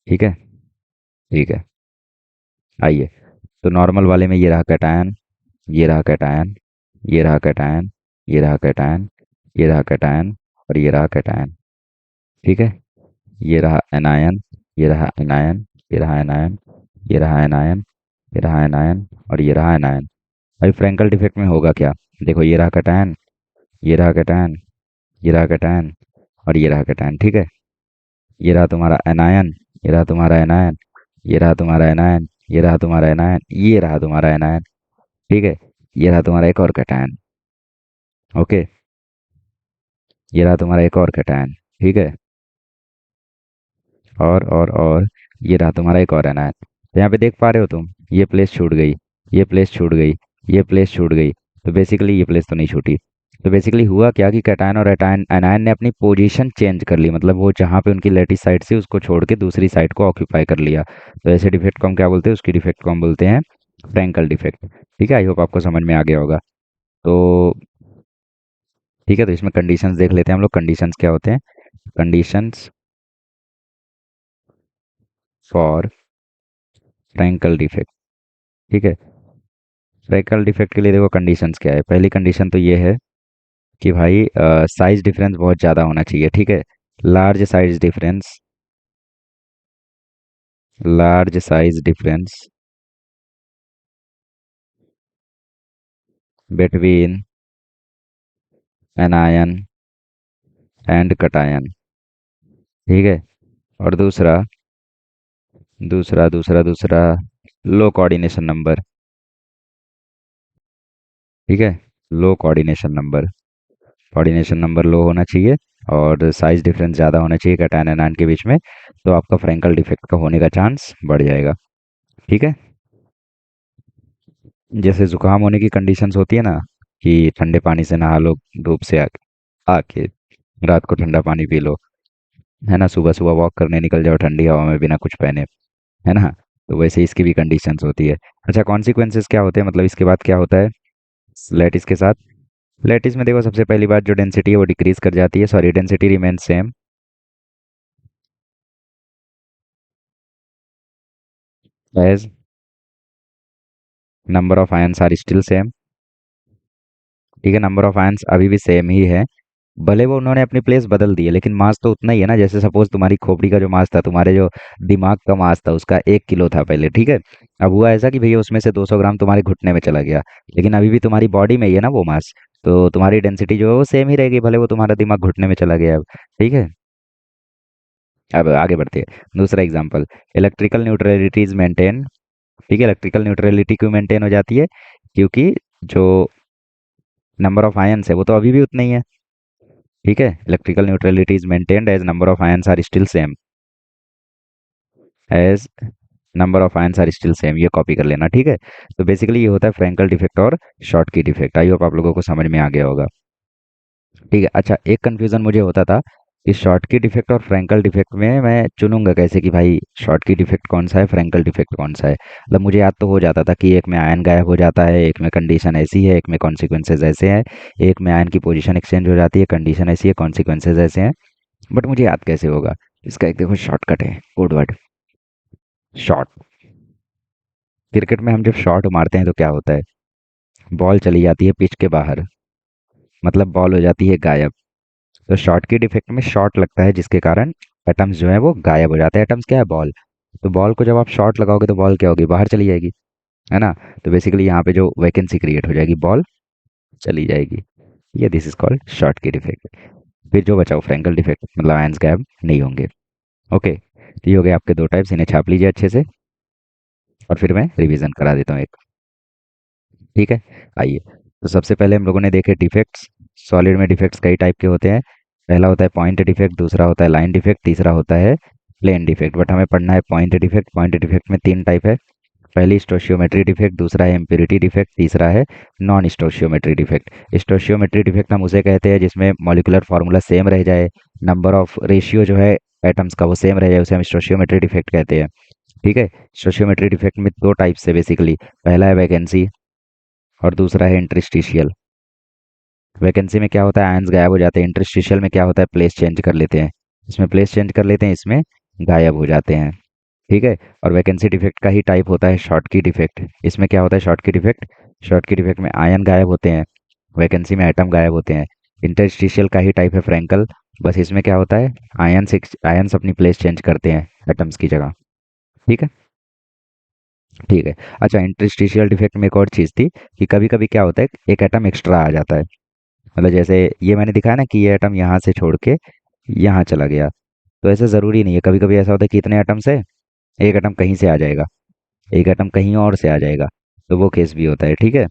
Speaker 2: ठीक है, ठीक है। आइए, तो नॉर्मल वाले में ये रहा कैटायन, ये रहा कैटायन, ये रहा कैटायन, ये रहा कैटायन, ये रहा कैटायन, और ये रहा कैटायन। ठीक है, ये रहा एनायन, ये रहा एनायन, ये रहा एनायन, ये रहा एनायन, ये रहा एनायन, और ये रहा एनायन। अभी फ्रैंकल डिफेक्ट में होगा क्या? देखो, ये रहा कैटायन, ये रहा कैटायन, ये रहा कैटायन, और ये रहा कैटायन। ठीक है, ये रहा तुम्हारा एनायन, ये रहा तुम्हारा एनायन, ये रहा तुम्हारा एनायन, ये रहा तुम्हारा एनायन, ये रहा तुम्हारा एनायन। ठीक है, ये रहा तुम्हारा एक और कैटायन। ओके, ये रहा तुम्हारा एक और कैटायन। ठीक है, और ये रहा तुम्हारा एक और एनायन। तो यहाँ पे देख पा रहे हो तुम, ये प्लेस छूट गई, ये प्लेस छूट गई, ये प्लेस छूट गई। तो बेसिकली ये प्लेस तो नहीं छूटी। तो बेसिकली हुआ क्या कि कैटायन और एटायन एनायन ने अपनी पोजीशन चेंज कर ली, मतलब वो जहाँ पे उनकी लेटिस साइड थी उसको छोड़ के दूसरी साइड को ऑक्यूपाई कर लिया। तो ऐसे डिफेक्ट को हम क्या बोलते हैं? उसकी डिफेक्ट को हम बोलते हैं फ्रैंकल डिफेक्ट। ठीक है, आई होप आपको समझ में आ गया होगा। तो ठीक है, तो इसमें कंडीशंस देख लेते हैं हम लोग। कंडीशंस क्या होते हैं? Conditions for Frenkel defect. ठीक है, फ्रैंकल डिफेक्ट के लिए देखो कंडीशंस क्या है। पहली कंडीशन तो ये है कि भाई साइज डिफरेंस बहुत ज़्यादा होना चाहिए। ठीक है, large size difference, large size difference between anion and cation. ठीक है, और दूसरा दूसरा दूसरा दूसरा लो कोऑर्डिनेशन नंबर। ठीक है, लो कोऑर्डिनेशन नंबर, कोऑर्डिनेशन नंबर लो होना चाहिए, और साइज डिफरेंस ज़्यादा होना चाहिए कैटायन एनायन के बीच में। तो आपका फ्रैंकल डिफेक्ट का होने का चांस बढ़ जाएगा। ठीक है, जैसे जुकाम होने की कंडीशंस होती है ना, कि ठंडे पानी से नहा लो, धूप से आके रात को ठंडा पानी पी लो, है ना, सुबह सुबह वॉक करने निकल जाओ ठंडी हवा में बिना कुछ पहने, है ना। तो वैसे इसकी भी कंडीशंस होती है। अच्छा, कॉन्सिक्वेंसेस क्या होते हैं, मतलब इसके बाद क्या होता है लेटिस के साथ? लेटिस में देखो, सबसे पहली बात, जो डेंसिटी है वो डिक्रीज कर जाती है, sorry, density remain same as number of ions are still same. ठीक है, नंबर ऑफ आयंस अभी भी सेम ही है, भले वो उन्होंने अपनी प्लेस बदल दी है, लेकिन मास तो उतना ही है ना। जैसे सपोज तुम्हारी खोपड़ी का जो मास था, तुम्हारे जो दिमाग का मास था, उसका 1 किलो था पहले। ठीक है, अब हुआ ऐसा कि भैया उसमें से 200 ग्राम तुम्हारे घुटने में चला गया, लेकिन अभी भी तुम्हारी बॉडी में ही है ना वो मास। तो तुम्हारी डेंसिटी जो है वो सेम ही रहेगी, भले वो तुम्हारा दिमाग घुटने में चला गया अब। ठीक है, अब आगे बढ़ते हैं। दूसरा example, electrical neutrality is maintain. ठीक है, इलेक्ट्रिकल न्यूट्रलिटी क्यों मेंटेन हो जाती है? क्योंकि जो नंबर ऑफ आयंस है वो तो अभी भी उतना ही है। ठीक है, electrical neutrality is maintained as number of ions are still same, as number of ions are still same, ये कॉपी कर लेना। ठीक है, तो बेसिकली ये होता है फ्रैंकल डिफेक्ट और Schottky defect. I hope आप लोगों को समझ में आ गया होगा। ठीक है, अच्छा, एक कंफ्यूजन मुझे होता था कि शॉर्ट की डिफेक्ट और फ्रैंकल डिफेक्ट में मैं चुनूंगा कैसे कि भाई शॉर्ट की डिफेक्ट कौन सा है, फ्रैंकल डिफेक्ट कौन सा है। मतलब मुझे याद तो हो जाता था कि एक में आयन गायब हो जाता है, एक में कंडीशन ऐसी है, एक में कॉन्सिक्वेंसेज ऐसे हैं, एक में आयन की पोजीशन एक्सचेंज हो जाती है, कंडीशन ऐसी है, कॉन्सिक्वेंसेज ऐसे हैं। बट मुझे याद कैसे होगा? इसका एक देखो शॉर्टकट है, कोड वर्ड शॉर्ट। क्रिकेट में हम जब शॉट मारते हैं तो क्या होता है? बॉल चली जाती है पिच के बाहर, मतलब बॉल हो जाती है गायब। तो शॉट की डिफेक्ट में शॉट लगता है, जिसके कारण एटम्स जो है वो गायब हो जाते हैं। एटम्स क्या है? बॉल। तो बॉल को जब आप शॉट लगाओगे तो बॉल क्या होगी? बाहर चली जाएगी, है ना। तो बेसिकली यहाँ पे जो वैकेंसी क्रिएट हो जाएगी, बॉल चली जाएगी। ये दिस इज कॉल्ड शॉट की डिफेक्ट। फिर जो बचाओ फ्रैंकल डिफेक्ट, मतलब आयंस गायब नहीं होंगे। ओके, तो ये हो गए आपके दो टाइप्स, इन्हें छाप लीजिए अच्छे से, और फिर मैं रिवीजन करा देता हूँ एक। ठीक है, आइए, तो सबसे पहले हम लोगों ने देखे डिफेक्ट्स। सॉलिड में डिफेक्ट्स कई टाइप के होते हैं। पहला होता है पॉइंट डिफेक्ट, दूसरा होता है लाइन डिफेक्ट, तीसरा होता है प्लेन डिफेक्ट। बट हमें पढ़ना है पॉइंट डिफेक्ट। पॉइंट डिफेक्ट में 3 टाइप है। पहली स्टोशियोमेट्री डिफेक्ट, दूसरा है इम्प्योरिटी डिफेक्ट, तीसरा है non stoichiometry defect. Stoichiometry defect हम उसे कहते हैं जिसमें मॉलिक्यूलर फार्मूला सेम रह जाए, नंबर ऑफ रेशियो जो है एटम्स का वो सेम रह जाए, उसे हम स्टोशियोमेट्री डिफेक्ट कहते हैं। ठीक है, स्टोशियोमेट्री डिफेक्ट में 2 टाइप्स है बेसिकली। पहला है वैकेंसी, और दूसरा है इंटरस्टिशियल। वैकेंसी में क्या होता है? आयंस गायब हो जाते हैं। इंटरस्टिशियल में क्या होता है? प्लेस चेंज कर लेते हैं। इसमें प्लेस चेंज कर लेते हैं, इसमें गायब हो जाते हैं। ठीक है। और वैकेंसी डिफेक्ट का ही टाइप होता है शॉर्टकी डिफेक्ट। इसमें क्या होता है शॉर्टकी डिफेक्ट? शॉर्टकी डिफेक्ट में आयन गायब होते हैं, वैकेंसी में एटम गायब होते हैं। इंटरस्टिशियल का ही टाइप है फ्रैंकल, बस इसमें क्या होता है आयन्स अपनी प्लेस चेंज करते हैं एटम्स की जगह। ठीक है। ठीक है। अच्छा, इंटरस्टिशियल डिफेक्ट में एक और चीज़ थी कि कभी कभी क्या होता है एक एटम एक्स्ट्रा आ जाता है। मतलब जैसे ये मैंने दिखाया ना कि ये एटम यहाँ से छोड़ के यहाँ चला गया, तो ऐसा ज़रूरी नहीं है। कभी कभी ऐसा होता है कि इतने एटम से एक एटम कहीं से आ जाएगा, एक एटम कहीं और से आ जाएगा, तो वो केस भी होता है। ठीक है।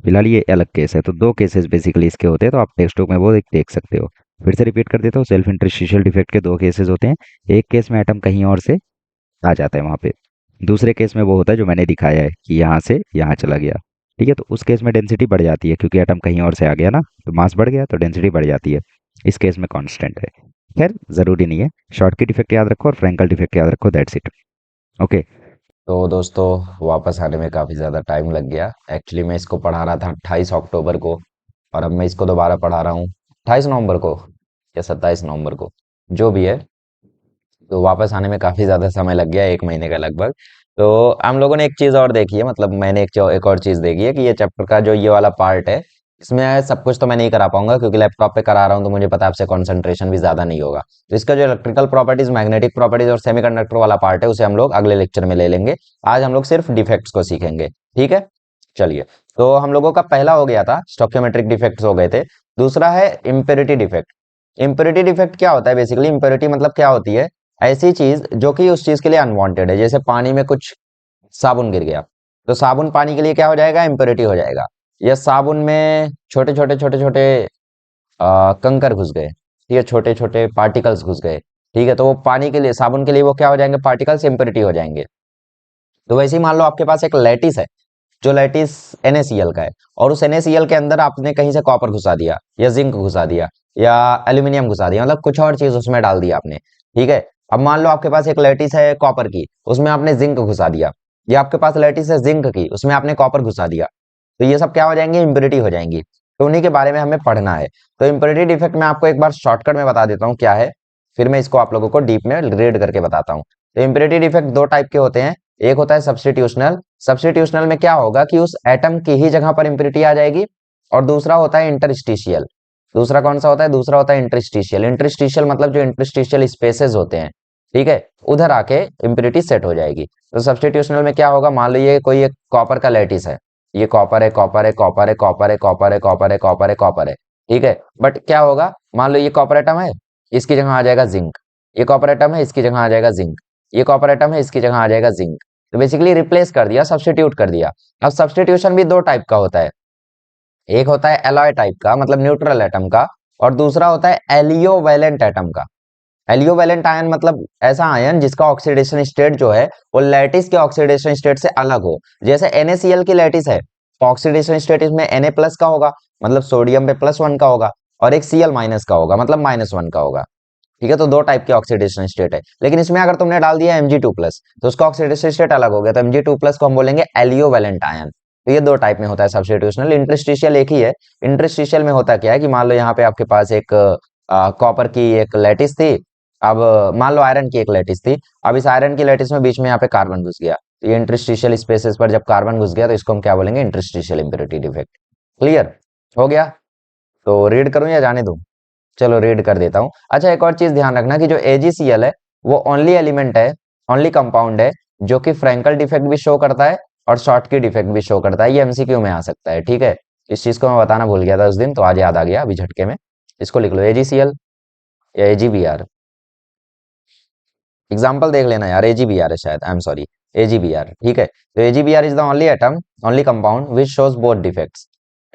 Speaker 2: फिलहाल ये अलग केस है, तो दो केसेस बेसिकली इसके होते हैं, तो आप टेक्स्ट बुक में वो देख सकते हो। फिर से रिपीट कर देता हूँ, सेल्फ इंटरस्टिशियल डिफेक्ट के दो केसेस होते हैं। एक केस में एटम कहीं और से आ जाता है वहाँ पे, दूसरे केस में वो होता है जो मैंने दिखाया है कि यहाँ से यहाँ चला गया। ठीक है। तो उस केस में डेंसिटी बढ़ जाती है क्योंकि एटम कहीं और से आ गया ना, तो मास बढ़ गया तो डेंसिटी बढ़ जाती है। इस केस में कांस्टेंट है। खैर ज़रूरी नहीं है, शॉर्टकट डिफेक्ट याद रखो और फ्रैंकल डिफेक्ट याद रखो, दैट्स इट। ओके।
Speaker 1: तो दोस्तों वापस आने में काफ़ी ज़्यादा टाइम लग गया। एक्चुअली मैं इसको पढ़ा रहा था 28 अक्टूबर को, और अब मैं इसको दोबारा पढ़ा रहा हूँ 28 नवंबर को या 27 नवंबर को, जो भी है। तो वापस आने में काफ़ी ज़्यादा समय लग गया, 1 महीने का लगभग। तो हम लोगों ने एक चीज़ और देखी है, मतलब मैंने एक और चीज़ देखी है कि ये चैप्टर का जो ये वाला पार्ट है, इसमें सब कुछ तो मैं नहीं करा पाऊंगा क्योंकि लैपटॉप पे करा रहा हूँ, तो मुझे पता है आपसे कंसंट्रेशन भी ज़्यादा नहीं होगा। तो इसका जो इलेक्ट्रिकल प्रॉपर्टीज, मैग्नेटिक प्रॉपर्टीज और सेमीकंडक्टर वाला पार्ट है, उसे हम लोग अगले लेक्चर में ले लेंगे। आज हम लोग सिर्फ डिफेक्ट्स को सीखेंगे। ठीक है, चलिए। तो हम लोगों का पहला हो गया था, स्टोकियोमेट्रिक डिफेक्ट्स हो गए थे। दूसरा है इम्प्योरिटी डिफेक्ट। इम्प्योरिटी डिफेक्ट क्या होता है? बेसिकली इम्प्योरिटी मतलब क्या होती है? ऐसी चीज जो कि उस चीज के लिए अनवांटेड है। जैसे पानी में कुछ साबुन गिर गया, तो साबुन पानी के लिए क्या हो जाएगा? इम्प्योरिटी हो जाएगा। या साबुन में छोटे छोटे छोटे छोटे कंकर घुस गए, ठीक है, छोटे छोटे पार्टिकल्स घुस गए, ठीक है, तो वो पानी के लिए, साबुन के लिए वो क्या हो जाएंगे? पार्टिकल्स, इम्प्योरिटी हो जाएंगे। तो वैसे ही मान लो आपके पास एक लैटिस है, जो लैटिस NaCl का है, और उस NaCl के अंदर आपने कहीं से कॉपर घुसा दिया या जिंक घुसा दिया या एल्यूमिनियम घुसा दिया, मतलब कुछ और चीज उसमें डाल दिया आपने। ठीक है। अब मान लो आपके पास एक लैटिस है कॉपर की, उसमें आपने जिंक घुसा दिया, या आपके पास लैटिस है जिंक की, उसमें आपने कॉपर घुसा दिया, तो ये सब क्या हो जाएंगे? इम्प्योरिटी हो जाएंगी। तो उन्हीं के बारे में हमें पढ़ना है। तो इम्प्योरिटी डिफेक्ट मैं आपको एक बार शॉर्टकट में बता देता हूँ क्या है, फिर मैं इसको आप लोगों को डीप में रीड करके बताता हूँ। तो इम्प्योरिटी डिफेक्ट दो टाइप के होते हैं। एक होता है सब्स्टिट्यूशनल। सब्स्टिट्यूशनल में क्या होगा कि उस एटम की ही जगह पर इम्प्योरिटी आ जाएगी। और दूसरा होता है इंटरस्टिशियल। दूसरा कौन सा होता है? दूसरा होता है इंटरस्टिशियल। इंटरस्टिशियल मतलब जो इंटरस्टिशियल स्पेसेस होते हैं, ठीक है, उधर आके इम्प्योरिटी सेट हो जाएगी। तो सब्स्टिट्यूशनल में क्या होगा? मान लो ये कोई एक कॉपर का लैटिस है, ये कॉपर है, कॉपर है, कॉपर है, कॉपर है, कॉपर है, कॉपर है, कॉपर है, कॉपर है, ठीक है। बट क्या होगा? मान लो ये कॉपर एटम है, इसकी जगह आ जाएगा जिंक। ये कॉपर एटम है, इसकी जगह आ जाएगा जिंक। ये कॉपर एटम है, इसकी जगह आ जाएगा जिंक। तो बेसिकली रिप्लेस कर दिया, सब्स्टिट्यूट कर दिया। अब सब्स्टिट्यूशन भी दो टाइप का होता है। एक होता है एलॉय टाइप का, मतलब न्यूट्रल एटम का, और दूसरा होता है एलियोवेलेंट एटम का। एलियोवेलेंट आयन मतलब ऐसा आयन जिसका ऑक्सीडेशन स्टेट जो है वो लैटिस के ऑक्सीडेशन स्टेट से अलग हो। जैसे NaCl की लैटिस है, तो ऑक्सीडेशन स्टेट इसमें Na प्लस का होगा, मतलब सोडियम पे +1 का होगा, और एक Cl माइनस का होगा, मतलब -1 का होगा। ठीक है। तो दो टाइप के ऑक्सीडेशन स्टेट है। लेकिन इसमें अगर तुमने डाल दिया Mg2+, तो उसका ऑक्सीडेशन स्टेट अलग हो गया, तो Mg2+ को हम बोलेंगे एलियोवेलेंट आयन। तो ये दो टाइप में होता है सब्स्टिट्यूशनल। इंटरस्टिशियल एक ही है। इंटरस्टिशियल में होता क्या है कि मान लो यहाँ पे आपके पास एक कॉपर की एक लैटिस थी, अब मान लो आयरन की एक लैटिस थी, अब इस आयरन की लैटिस में बीच में यहाँ पे कार्बन घुस गया, तो ये इंटरस्टिशियल स्पेसेस पर जब कार्बन घुस गया तो इसको हम क्या बोलेंगे? Interstitial impurity defect. क्लियर हो गया? तो रीड करूं या जाने दूं? चलो रीड कर देता हूँ। अच्छा, एक और चीज ध्यान रखना कि जो AgCl है वो ओनली एलिमेंट है, ओनली कंपाउंड है, जो कि फ्रैंकल डिफेक्ट भी शो करता है और शॉर्टकी डिफेक्ट भी शो करता है। ये MCQ में आ सकता है। ठीक है। इस चीज को मैं बताना भूल गया था उस दिन, तो आज याद आ गया अभी झटके में। इसको लिख लो AgCl या AgBr। एग्जाम्पल देख लेना यार, AgBr है शायद, आई एम सॉरी, AgBr। ठीक है। तो AgBr is the only atom, only compound which shows both defects.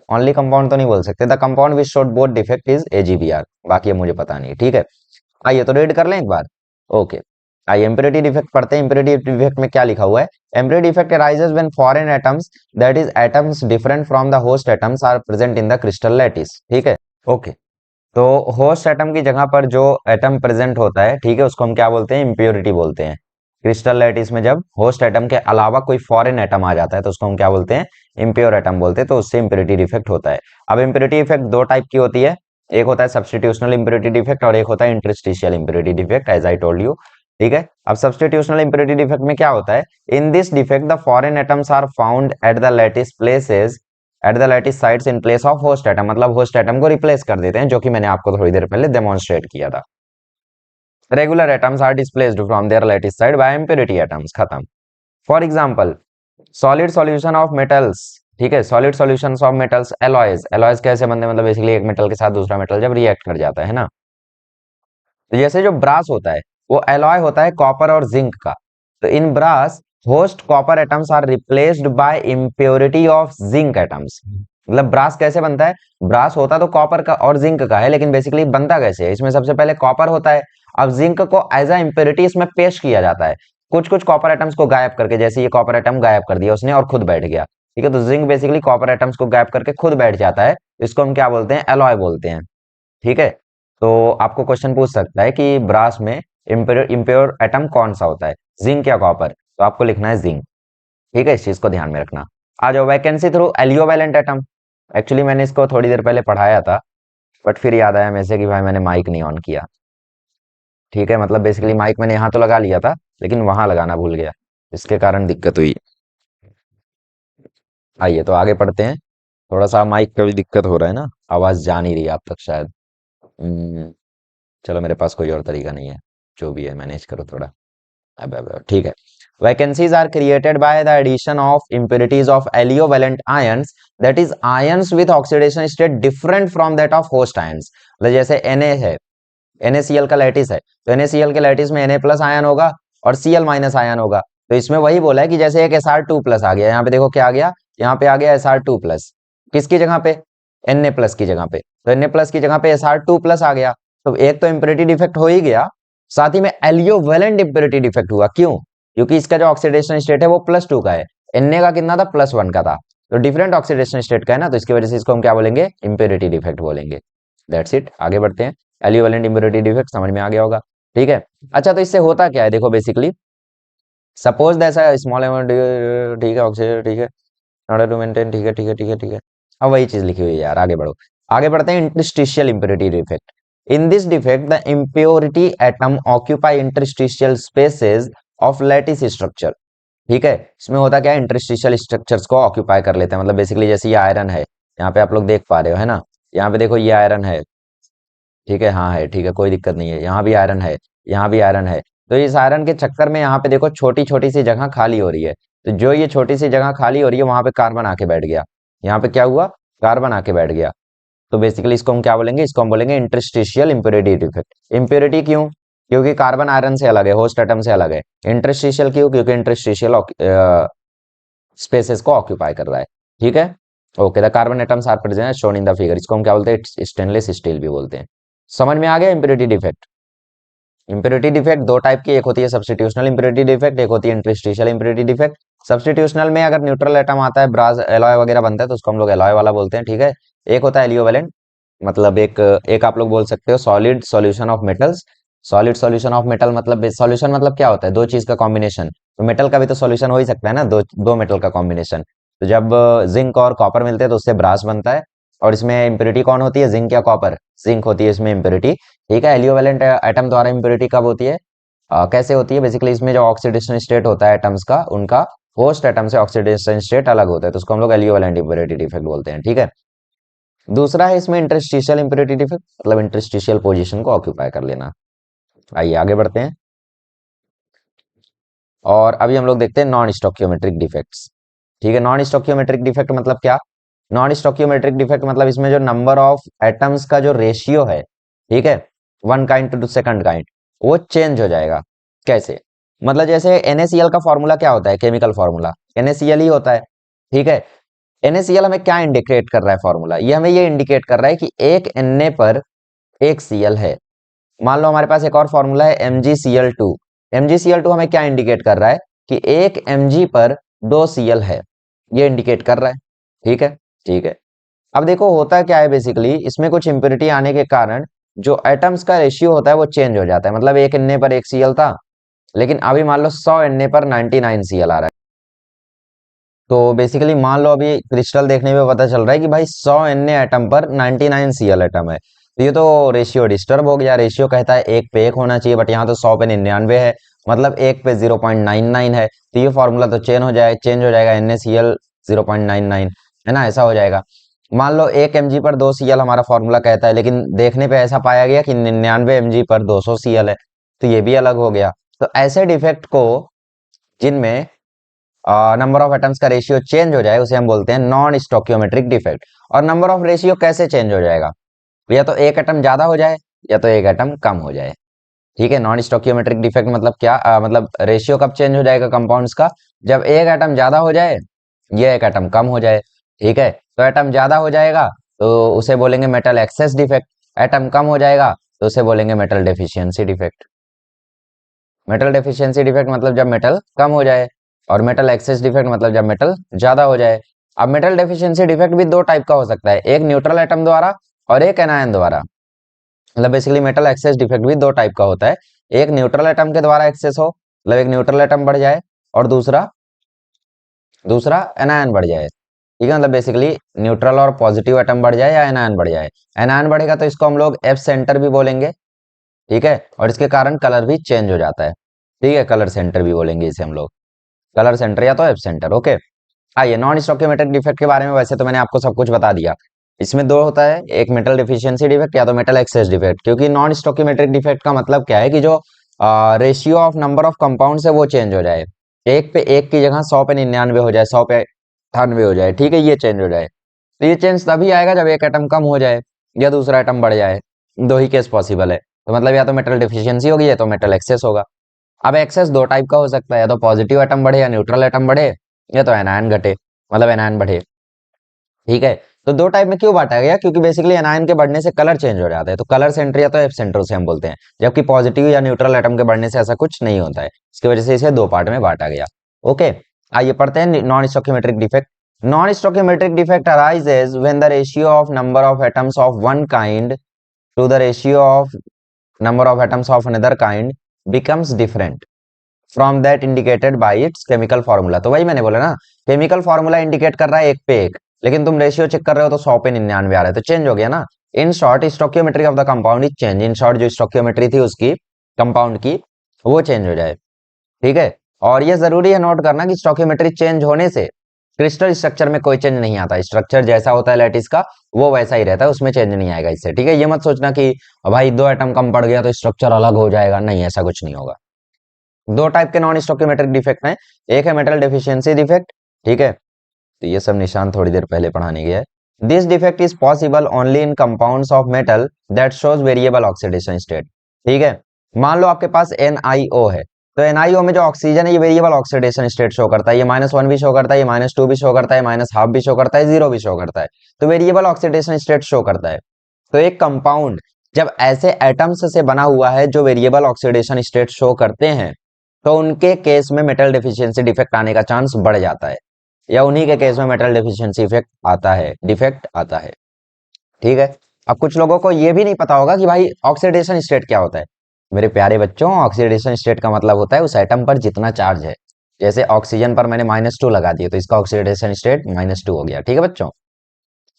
Speaker 1: Only compound तो नहीं बोल सकते, the compound which showed both defect is AgBr। बाकी अब मुझे पता नहीं। ठीक है। आइए तो रीड कर लें एक बार। ओके, आइए इम्प्योरिटी डिफेक्ट पढ़ते हैं। इम्प्योरिटी डिफेक्ट में क्या लिखा हुआ है? Impurity defect arises when foreign atoms, that is atoms different from the host atoms, are present in the crystal lattice. ठीक है। ओके। तो होस्ट एटम की जगह पर जो एटम प्रेजेंट होता है, ठीक है, उसको हम क्या बोलते हैं? इम्प्योरिटी बोलते हैं। क्रिस्टल लैटिस में जब होस्ट एटम के अलावा कोई फॉरेन एटम आ जाता है तो उसको हम क्या बोलते हैं? इम्प्योर एटम बोलते हैं। तो उससे इम्प्योरिटी डिफेक्ट होता है। अब इम्प्योरिटी इफेक्ट दो टाइप की होती है। एक होता है सब्स्टिट्यूशनल इम्प्योरिटी डिफेक्ट और एक होता है interstitial impurity defect, as I told you. ठीक है, अब सब्स्टिट्यूशनल इम्प्योरिटी डिफेक्ट में क्या होता है, in this defect the foreign atoms are found at the lattice places at the lattice sites in place of host atom, मतलब होस्ट एटम को रिप्लेस कर देते हैं, जो कि मैंने आपको थोड़ी देर पहले डेमोन्स्ट्रेट किया था। Regular atoms are displaced from their lattice site by impurity atoms, खत्म। For example solid solution of metals, ठीक है, solid solutions of metals, alloys, alloys कैसे बनते हैं, मतलब बेसिकली एक मेटल के साथ दूसरा मेटल जब रिएक्ट कर जाता है ना, तो जैसे जो ब्रास होता है वो एलॉय होता है कॉपर और जिंक का, तो in brass host copper atoms are replaced by impurity of zinc atoms. मतलब ब्रास कैसे बनता है, ब्रास होता तो कॉपर का और जिंक का है, लेकिन बेसिकली बनता कैसे है, इसमें सबसे पहले कॉपर होता है, अब जिंक को एज अ इम्प्योरिटी इसमें पेश किया जाता है कुछ कुछ कॉपर एटम्स को गायब करके, जैसे ये कॉपर एटम गायब कर दिया उसने और खुद बैठ गया, ठीक है, तो जिंक बेसिकली कॉपर एटम्स को गायब करके खुद बैठ जाता है, इसको हम क्या बोलते हैं, एलॉय बोलते हैं। ठीक है, तो आपको क्वेश्चन पूछ सकता है कि ब्रास में इम्प्योर एटम कौन सा होता है, जिंक या कॉपर, तो आपको लिखना है जिंक। ठीक है, इस चीज को ध्यान में रखना। आ जाओ वैकेंसी थ्रू एलियोवैलेंट एटम, एक्चुअली मैंने इसको थोड़ी देर पहले पढ़ाया था, बट फिर याद आया मेरे से कि भाई मैंने माइक नहीं ऑन किया। ठीक है, मतलब बेसिकली माइक मैंने यहाँ तो लगा लिया था लेकिन वहां लगाना भूल गया, इसके कारण दिक्कत हुई। आइए तो आगे पढ़ते हैं, थोड़ा सा माइक का भी दिक्कत हो रहा है ना, आवाज जा नहीं रही आप तक शायद। हम्म, चलो मेरे पास कोई और तरीका नहीं है, जो भी है मैनेज करो थोड़ा। अब ठीक है, vacancies are created by the addition of impurities of aliovalent ions, that is ions with oxidation state different from that of host ions. मतलब जैसे Na है, NaCl का लैटिस है, तो NaCl के लैटिस में Na प्लस आयन होगा और Cl माइनस आयन होगा, तो इसमें वही बोला है कि जैसे एक Sr2 प्लस आ गया, यहाँ पे देखो क्या आ गया, यहाँ पे आ गया Sr2 प्लस, किसकी जगह पे, Na प्लस की जगह पे, तो Na प्लस की जगह पे Sr2 प्लस आ गया, तो एक तो इम्प्योरिटी डिफेक्ट हो ही गया, साथ ही में एलियोवेलेंट इम्प्योरिटी डिफेक्ट हुआ, क्यों, क्योंकि इसका जो ऑक्सीडेशन स्टेट है वो +2 का है, Na का कितना था, +1 का था, तो डिफरेंट ऑक्सीडेशन स्टेट का है ना, तो इसकी वजह से इसको हम क्या बोलेंगे, इम्प्योरिटी डिफेक्ट बोलेंगे। दैट्स इट, आगे बढ़ते हैं। एलियोवेलेंट इम्प्योरिटी डिफेक्ट समझ में आ गया होगा। ठीक है, अच्छा तो इससे होता क्या है, देखो बेसिकली सपोज दैसा स्मॉल अमाउंट, ठीक है, ऑक्सीजन, ठीक है, in order to maintain, ठीक है ठीक है ठीक है ठीक है, अब वही चीज लिखी हुई है यार, आगे बढ़ो। आगे बढ़ते हैं, interstitial impurity defect. In this defect the impurity atom occupy interstitial spaces of lattice structure. ठीक है, इसमें होता क्या है, इंटरस्टिशियल स्ट्रक्चर्स को ऑक्यूपाई कर लेते हैं, मतलब बेसिकली जैसे ये आयरन है, यहाँ पे आप लोग देख पा रहे हो है ना, यहाँ पे देखो ये आयरन है, ठीक है, हाँ है, ठीक है, कोई दिक्कत नहीं है, यहाँ भी आयरन है, यहाँ भी आयरन है, तो इस आयरन के चक्कर में यहाँ पे देखो छोटी छोटी सी जगह खाली हो रही है, तो जो ये छोटी सी जगह खाली हो रही है वहां पे कार्बन आके बैठ गया, यहाँ पे क्या हुआ, कार्बन आके बैठ गया, तो बेसिकली इसको हम क्या बोलेंगे, इसको हम बोलेंगे इंटरस्टिशियल इम्प्योरिटी डिफेक्ट। इम्प्योरिटी क्यों, क्योंकि कार्बन आयरन से अलग है, होस्ट एटम से अलग है। इंटरस्टिशियल क्यों, क्योंकि इंटरस्टिशियल स्पेसेस को ऑक्यूपाई कर रहा है। ठीक है, okay, the carbon atoms are present shown in the figure, इसको हम क्या बोलते हैं, स्टेनलेस स्टील भी बोलते हैं। समझ में आ गया इम्प्योरिटी डिफेक्ट। इम्प्योरिटी डिफेक्ट दो टाइप की, एक होती है सब्स्टिट्यूशनल इम्प्योरिटी डिफेक्ट, एक होती है इंटरस्टिशियल इम्प्योरिटी डिफेक्ट। सब्स्टिट्यूशनल में अगर न्यूट्रल एटम आता है, ब्रास एलॉय वगैरह बनता है, तो उसको हम लोग एलॉय वाला बोलते हैं। ठीक है, एक होता है एलियोवेलेंट, मतलब एक एक आप लोग बोल सकते हो solid solution of metals. Solid solution of metal मतलब सॉल्यूशन मतलब क्या होता है, दो चीज का कॉम्बिनेशन, तो मेटल का भी तो सॉल्यूशन हो ही सकता है ना, दो दो मेटल का कॉम्बिनेशन। तो जब जिंक और कॉपर मिलते हैं तो उससे ब्रास बनता है, और इसमें इम्प्योरिटी कौन होती है, जिंक या कॉपर, जिंक होती है इसमें इम्प्योरिटी। ठीक है, एलियोवेलेंट एटम द्वारा इम्प्योरिटी कब होती है, कैसे होती है, बेसिकली इसमें जो ऑक्सीडेशन स्टेट होता है एटम्स का, उनका होस्ट एटम से ऑक्सीडेशन स्टेट अलग होता है, तो उसको हम लोग एलियोवेलेंट इम्प्योरिटी डिफेक्ट बोलते हैं। ठीक है, दूसरा है इसमें इंटरस्टिशियल इम्प्योरिटी डिफेक्ट, मतलब इंटरस्टिशियल पोजीशन को ऑक्यूपाई कर लेना। आइए आगे बढ़ते हैं, और अभी हम लोग देखते हैं नॉन स्टोकियोमेट्रिक डिफेक्ट्स। ठीक है, नॉन स्टोकियोमेट्रिक डिफेक्ट मतलब क्या, नॉन स्टोकियोमेट्रिक डिफेक्ट मतलब इसमें जो नंबर ऑफ एटम्स का जो रेशियो है, ठीक है, one kind to second kind, वो चेंज हो जाएगा। कैसे, मतलब जैसे NaCl का फॉर्मूला क्या होता है, केमिकल फॉर्मूला NaCl ही होता है। ठीक है, NaCl हमें क्या इंडिकेट कर रहा है फॉर्मूला, ये हमें ये इंडिकेट कर रहा है कि एक Na पर एक Cl है। मान लो हमारे पास एक और फॉर्मूला है MgCl2, MgCl2 हमें क्या इंडिकेट कर रहा है कि एक Mg पर 2 Cl है, ये इंडिकेट कर रहा है। ठीक है, ठीक है, अब देखो होता क्या है, बेसिकली इसमें कुछ इंप्योरिटी आने के कारण जो एटम्स का रेशियो होता है वो चेंज हो जाता है, मतलब एक Na पर एक Cl था, लेकिन अभी मान लो 100 Na पर 99 Cl आ रहा है, तो बेसिकली मान लो अभी क्रिस्टल देखने में पता चल रहा है कि भाई 100 Na एटम पर 99 Cl एटम है, तो ये तो रेशियो डिस्टर्ब हो गया। रेशियो कहता है 1 पे 1 होना चाहिए, बट यहाँ तो 100 पे 99 है, मतलब 1 पे 0.99 है। तो ये फॉर्मूला तो चेंज हो जाएगा NaCl 0.99, है ना, ऐसा हो जाएगा। मान लो 1 mg पर 2 Cl हमारा फॉर्मूला कहता है, लेकिन देखने पे ऐसा पाया गया कि 99 mg पर 200 Cl है, तो ये भी अलग हो गया। तो ऐसे डिफेक्ट को जिनमें नंबर ऑफ एटम्स का रेशियो चेंज हो जाए उसे हम बोलते हैं नॉन स्टोकियोमेट्रिक डिफेक्ट। और नंबर ऑफ रेशियो कैसे चेंज हो जाएगा? या तो एक एटम ज्यादा हो जाए या तो एक एटम कम हो जाए। ठीक है, नॉन स्टोकियोमेट्रिक डिफेक्ट मतलब क्या? मतलब रेशियो कब चेंज हो जाएगा कंपाउंड्स का? जब एक एटम ज्यादा हो जाए या एक एटम कम हो जाए। ठीक है, तो एटम ज्यादा हो जाएगा तो उसे बोलेंगे मेटल एक्सेस डिफेक्ट, एटम कम हो जाएगा तो उसे बोलेंगे metal deficiency defect. Metal deficiency defect मतलब जब मेटल कम हो जाए, और मेटल एक्सेस डिफेक्ट मतलब जब मेटल ज्यादा हो जाए। अब मेटल डेफिशिएंसी डिफेक्ट भी दो टाइप का हो सकता है, एक न्यूट्रल एटम द्वारा और एक एनायन द्वारा। मतलब बेसिकली मेटल एक्सेस डिफेक्ट भी दो टाइप का होता है, एक न्यूट्रल एटम के द्वारा एक्सेस हो, मतलब एक न्यूट्रल एटम बढ़ जाए, और दूसरा दूसरा एनायन बढ़ जाए। ठीक है, मतलब बेसिकली न्यूट्रल और पॉजिटिव एटम बढ़ जाए या एनायन बढ़ जाए। एनायन बढ़ेगा तो इसको हम लोग एफ सेंटर भी बोलेंगे। ठीक है, और इसके कारण कलर भी चेंज हो जाता है। ठीक है, कलर सेंटर भी बोलेंगे इसे हम लोग, कलर सेंटर या तो एफ सेंटर। ओके, आइए नॉन स्टोकियोमेट्रिक डिफेक्ट के बारे में। वैसे तो मैंने आपको सब कुछ बता दिया। इसमें दो होता है, एक मेटल डिफिशियंसी डिफेक्ट या तो मेटल एक्सेस डिफेक्ट। क्योंकि नॉन स्टोकियोमेट्रिक डिफेक्ट का मतलब क्या है कि जो ratio of number of compound है वो चेंज हो जाए, एक पे एक की जगह 100 पे 99 हो जाए, 100 पे 98 हो जाए। ठीक है, ये चेंज हो जाए। तो ये चेंज तभी आएगा जब एक एटम कम हो जाए या दूसरा एटम बढ़ जाए। दो ही केस पॉसिबल है, तो मतलब या तो मेटल डिफिशियंसी होगी या तो मेटल एक्सेस होगा। अब एक्सेस दो टाइप का हो सकता है, या तो पॉजिटिव एटम बढ़े या न्यूट्रल एटम बढ़े, या तो एनायन घटे, मतलब एनायन बढ़े। ठीक है, तो दो टाइप में क्यों बांटा गया? क्योंकि बेसिकली एनायन के बढ़ने से कलर चेंज हो जाता है, तो कलर सेंटर या तो एफ सेंटर से हम बोलते हैं, जबकि पॉजिटिव या न्यूट्रल एटम के बढ़ने से ऐसा कुछ नहीं होता है। इसकी वजह से इसे दो पार्ट में बांटा गया। ओके, आइए पढ़ते हैं non stoichiometric defect. Non stoichiometric defect arises when the ratio of number of atoms of one kind to the ratio of number of atoms of another kind becomes different from that indicated by its chemical formula। तो वही मैंने बोला ना, केमिकल फॉर्मूला इंडिकेट कर रहा है 1 पे 1, लेकिन तुम रेशियो चेक कर रहे हो तो 100 पे 99 आ रहा है, तो चेंज हो गया ना। In short stoichiometry of the compound is change. In short जो स्टोकियोमेट्री थी उसकी कंपाउंड की वो चेंज हो जाए। ठीक है, और ये जरूरी है नोट करना कि स्टोकियोमेट्री चेंज होने से क्रिस्टल स्ट्रक्चर में कोई चेंज नहीं आता। स्ट्रक्चर जैसा होता है लैटिस का वो वैसा ही रहता है, उसमें चेंज नहीं आएगा इससे। ठीक है, ये मत सोचना कि भाई दो एटम कम पड़ गया तो स्ट्रक्चर अलग हो जाएगा, नहीं, ऐसा कुछ नहीं होगा। दो टाइप के नॉन स्टोकियोमेट्रिक डिफेक्ट हैं, एक है मेटल डेफिशिएंसी डिफेक्ट। ठीक है, तो ये सब निशान थोड़ी देर पहले पढ़ाने गया है। This defect is possible only in compounds of metal that shows variable oxidation state. ठीक है, मान लो आपके पास NiO है, तो NiO में जो ऑक्सीजन है ये वेरिएबल ऑक्सीडेशन स्टेट शो करता है, ये -1 भी शो करता है, ये -2 भी शो करता है, -1/2 भी शो करता है, 0 भी शो करता है। तो वेरिएबल ऑक्सीडेशन स्टेट शो करता है। तो एक कंपाउंड जब ऐसे एटम्स से बना हुआ है जो वेरिएबल ऑक्सीडेशन स्टेट शो करते हैं, तो उनके केस में मेटल डेफिशिएंसी डिफेक्ट आने का चांस बढ़ जाता है, या उन्हीं के केस में मेटल डेफिशिएंसी इफेक्ट आता है, डिफेक्ट आता है। ठीक है, अब कुछ लोगों को यह भी नहीं पता होगा कि भाई ऑक्सीडेशन स्टेट क्या होता है। मेरे प्यारे बच्चों, ऑक्सीडेशन स्टेट का मतलब होता है उस एटम पर जितना चार्ज है। जैसे ऑक्सीजन पर मैंने -2 लगा दिया तो इसका ऑक्सीडेशन स्टेट -2 हो गया। ठीक है बच्चों,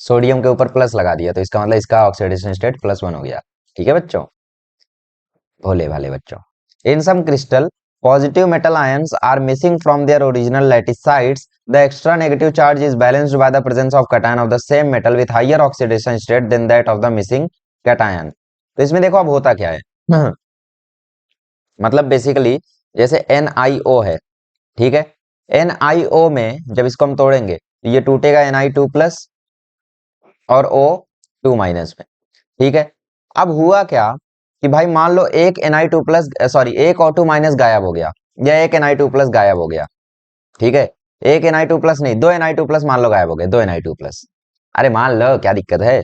Speaker 1: सोडियम के ऊपर प्लस लगा दिया तो इसका मतलब इसका ऑक्सीडेशन स्टेट +1 हो गया। ठीक है बच्चों, भोले भाले बच्चों। इन सम crystal positive metal ions are missing from their original lattice sites. The extra negative charge is balanced by the presence of cation of the same metal with higher oxidation state than that of the missing cation। तो इसमें देखो अब होता क्या है मतलब बेसिकली जैसे NiO है, ठीक है, NiO में जब इसको हम तोड़ेंगे तो ये टूटेगा Ni2 प्लस और O2 माइनस में। ठीक है, अब हुआ क्या कि भाई मान लो एक Ni2 प्लस सॉरी एक O2 माइनस गायब हो गया, या एक Ni2 प्लस गायब हो गया। ठीक है, एक Ni2 प्लस नहीं, दो Ni2 प्लस मान लो गायब हो गए, दो Ni2 प्लस, अरे मान लो क्या दिक्कत है,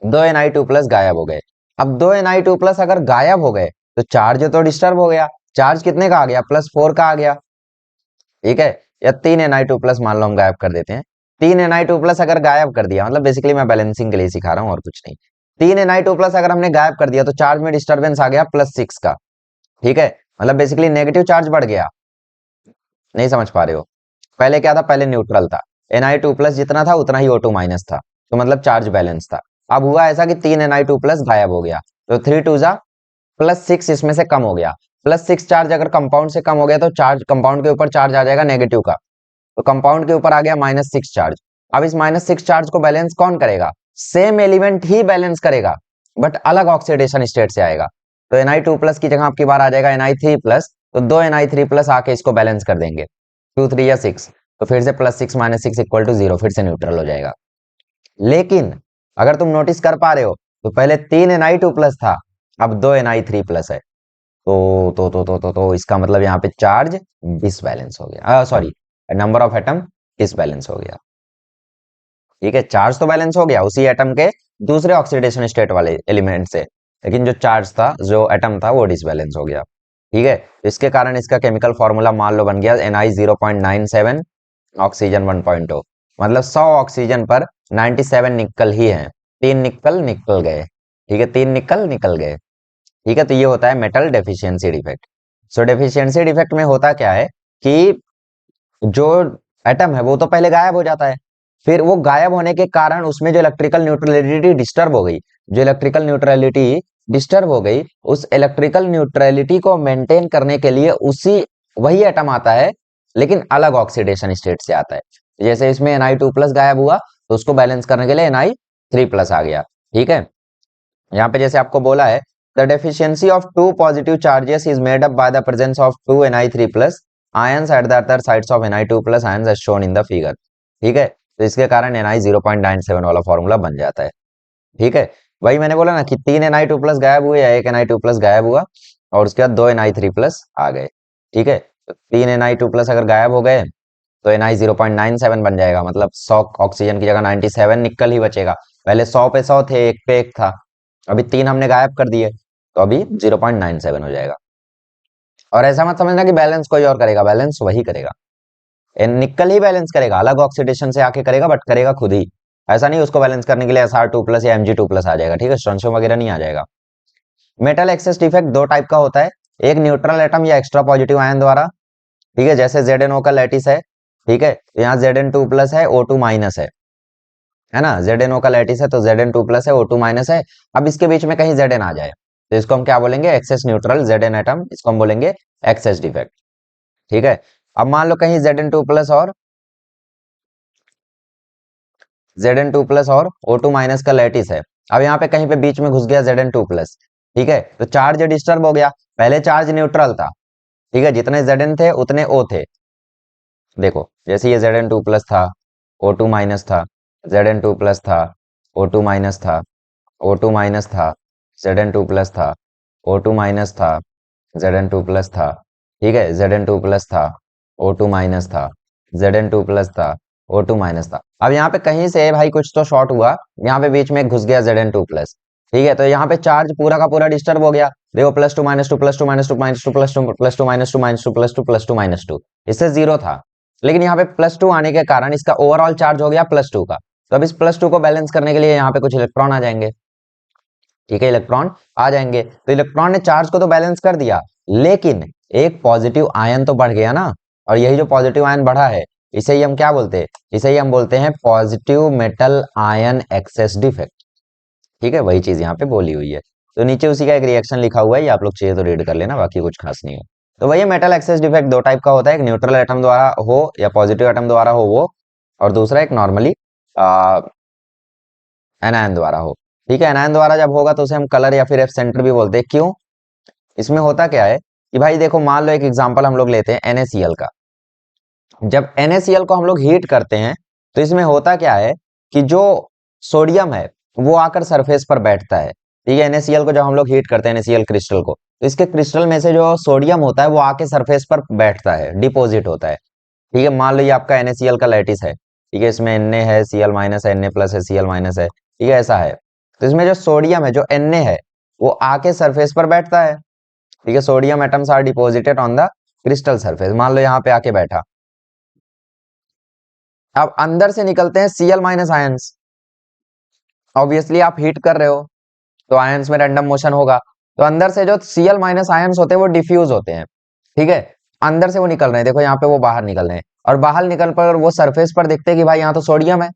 Speaker 1: दो Ni2 प्लस गायब हो गए। अब दो Ni2 प्लस अगर गायब हो गए तो चार्ज तो डिस्टर्ब हो गया। चार्ज कितने का आ गया? +4 का आ गया। ठीक है, या तीन Ni2 प्लस मान लो हम गायब कर देते हैं। तीन Ni2 प्लस अगर गायब कर दिया, मतलब बेसिकली मैं बैलेंसिंग के लिए सिखा रहा हूँ और कुछ नहीं। तीन Ni2 प्लस अगर हमने गायब कर दिया तो चार्ज में डिस्टर्बेंस आ गया +6 का। ठीक है, मतलब बेसिकली नेगेटिव चार्ज बढ़ गया। नहीं समझ पा रहे हो? पहले क्या था? पहले न्यूट्रल था, Ni2 प्लस जितना था उतना ही O2 माइनस था, तो मतलब चार्ज बैलेंस था। अब हुआ ऐसा कि 3 Na2 प्लस गायब हो गया, तो 3 2 जा +6 इसमें से कम हो गया। +6 चार्ज अगर कंपाउंड से कम हो गया तो चार्ज कंपाउंड के ऊपर चार्ज आ जाएगा नेगेटिव का, तो कंपाउंड के ऊपर आ गया -6 चार्ज। अब इस -6 चार्ज को बैलेंस कौन करेगा? सेम एलिमेंट ही बैलेंस करेगा बट अलग ऑक्सीडेशन स्टेट से आएगा। तो Na2 प्लस की जगह आपकी बार आ जाएगा Na3 प्लस, तो 2 Na3 प्लस आके इसको बैलेंस कर देंगे, 2 3 या 6, तो फिर से +6 -6 = 0, फिर से न्यूट्रल हो जाएगा। लेकिन अगर तुम नोटिस कर पा रहे हो तो पहले 3 Na2 प्लस था, अब 2 Na3 प्लस है, तो इसका मतलब यहाँ पे चार्ज डिसबैलेंस हो गया, sorry number of atom disbalance हो गया। ठीक है, चार्ज तो बैलेंस हो गया उसी एटम के दूसरे ऑक्सीडेशन स्टेट वाले एलिमेंट से, लेकिन जो चार्ज था, जो एटम था, वो डिसबैलेंस हो गया। ठीक है, इसके कारण इसका केमिकल फॉर्मूला मान लो बन गया Na 0.97 ऑक्सीजन 1.0, मतलब 100 ऑक्सीजन पर 97 निकल ही है, 3 निकल निकल गए। ठीक है, 3 निकल निकल गए। ठीक है, तो ये होता है मेटल डेफिशिएंसी डिफेक्ट। सो डेफिशिएंसी डिफेक्ट में होता क्या है कि जो एटम है वो तो पहले गायब हो जाता है, फिर वो गायब होने के कारण उसमें जो इलेक्ट्रिकल न्यूट्रलिटी डिस्टर्ब हो गई, जो इलेक्ट्रिकल न्यूट्रलिटी डिस्टर्ब हो गई, उस इलेक्ट्रिकल न्यूट्रलिटी को मेंटेन करने के लिए उसी वही एटम आता है लेकिन अलग ऑक्सीडेशन स्टेट से आता है। जैसे इसमें Na2 प्लस गायब हुआ तो उसको बैलेंस करने के लिए Na3 प्लस आ गया। ठीक है, यहाँ पे जैसे आपको बोला है the deficiency of 2 positive charges is made up by the presence of 2 Na3 plus ions at the other sides of Na2 plus ions as shown in the figure. ठीक है, तो इसके कारण Na 0.97 वाला फॉर्मूला बन जाता है। ठीक है, वही मैंने बोला ना कि 3 Na2 प्लस गायब हुए या 1 Na2 प्लस गायब हुआ और उसके बाद 2 Na3 प्लस आ गए। ठीक है, तो 3 Na2 प्लस अगर गायब हो गए तो Na 0.97 बन जाएगा, मतलब 100 ऑक्सीजन की जगह 97 निकल ही बचेगा। पहले 100 पे 100 थे, 1 पे 1 था, अभी 3 हमने गायब कर दिए तो अभी 0.97 हो जाएगा। और ऐसा मत समझना कि बैलेंस कोई और करेगा, बैलेंस वही करेगा, निकल ही बैलेंस करेगा, अलग ऑक्सीडेशन से आके करेगा बट करेगा खुद ही। ऐसा नहीं उसको बैलेंस करने के लिए Sr2 प्लस या Mg2 प्लस आ जाएगा। ठीक है, स्ट्रोंशियम वगैरह नहीं आ जाएगा। मेटल एक्सेस डिफेक्ट दो टाइप का होता है, एक न्यूट्रल एटम या एक्स्ट्रा पॉजिटिव आयन द्वारा। ठीक है, जैसे ZnO का लैटिस है। ठीक है, यहाँ Zn2 प्लस है, O2 माइनस है ना, ZnO का लैटिस है तो Zn2 प्लस है, O2 माइनस है। अब इसके बीच में कहीं Zn आ जाए तो इसको हम क्या बोलेंगे? एक्सेस न्यूट्रल Zn एटम, इसको हम बोलेंगे एक्सेस डिफेक्ट। ठीक है, अब मान लो कहीं Zn2 प्लस और Zn2 प्लस और O2 माइनस का लैटिस है। अब यहाँ पे कहीं पे बीच में घुस गया Zn2 प्लस। ठीक है, तो चार्ज डिस्टर्ब हो गया, पहले चार्ज न्यूट्रल था। ठीक है, जितने Zn थे उतने O थे। देखो जैसे ये Zn2 प्लस था, O2 माइनस था, Zn2 प्लस था, O2 माइनस था, O2 माइनस था, Zn2 प्लस था, O2 माइनस था, Zn2 प्लस था। ठीक है, Zn2 प्लस था, O2 माइनस था, Zn2 प्लस था, O2 माइनस था। अब यहाँ पे कहीं से भाई कुछ तो शॉर्ट हुआ, यहाँ पे बीच में घुस गया Zn2 प्लस। ठीक है, तो यहाँ पे चार्ज पूरा का पूरा डिस्टर्ब हो गया। देखो +2 -2 +2 -2 -2 +2 +2 -2 -2 +2 +2 -2, इससे 0 था, लेकिन यहाँ पे +2 आने के कारण इसका ओवरऑल चार्ज हो गया +2 का। तो अब इस +2 को बैलेंस करने के लिए यहाँ पे कुछ इलेक्ट्रॉन आ जाएंगे। ठीक है, इलेक्ट्रॉन आ जाएंगे, तो इलेक्ट्रॉन ने चार्ज को तो बैलेंस कर दिया, लेकिन एक पॉजिटिव आयन तो बढ़ गया ना, और यही जो पॉजिटिव आयन बढ़ा है इसे ही हम क्या बोलते हैं? इसे ही हम बोलते हैं positive metal ion access defect. ठीक है, वही चीज यहाँ पे बोली हुई है। तो नीचे उसी का एक रिएक्शन लिखा हुआ है, ये आप लोग चाहिए तो रीड कर लेना, बाकी कुछ खास नहीं है। तो वही मेटल एक्सेस डिफेक्ट दो टाइप का होता है, एक न्यूट्रल एटम द्वारा हो या पॉजिटिव एटम द्वारा हो वो, और दूसरा एक नॉर्मली एनायन द्वारा हो। ठीक है, एनायन द्वारा जब होगा तो उसे हम कलर या फिर एफ सेंटर भी बोलते हैं। क्यों? इसमें होता क्या है कि भाई देखो, मान लो एक एग्जांपल हम लोग लेते हैं NaCl का। जब NaCl को हम लोग हीट करते हैं तो इसमें होता क्या है कि जो सोडियम है वो आकर सरफेस पर बैठता है। ठीक है, NaCl को जब हम लोग हीट करते हैं NaCl क्रिस्टल को, तो इसके क्रिस्टल में से जो सोडियम होता है वो आके सरफेस पर बैठता है, डिपोजिट होता है। ठीक है, मान लो ये आपका NaCl का लैटिस है। ठीक है, इसमें Na है, Cl माइनस है, Na प्लस है, Cl माइनस है। ठीक है, ऐसा है, तो इसमें जो सोडियम है, जो Na है, वो आके सरफेस पर बैठता है। ठीक है, sodium atoms are deposited on the crystal surface. मान लो यहाँ पे आके बैठा, अब अंदर से निकलते हैं Cl माइनस आयंस। ऑब्वियसली आप हीट कर रहे हो तो आयंस में रैंडम मोशन होगा, तो अंदर से जो Cl माइनस आयंस होते हैं वो डिफ्यूज होते हैं। ठीक है, अंदर से वो निकल रहे हैं, देखो यहाँ पे वो बाहर निकल रहे हैं, और बाहर निकल पर वो सरफेस पर देखते हैं कि भाई यहाँ तो सोडियम है।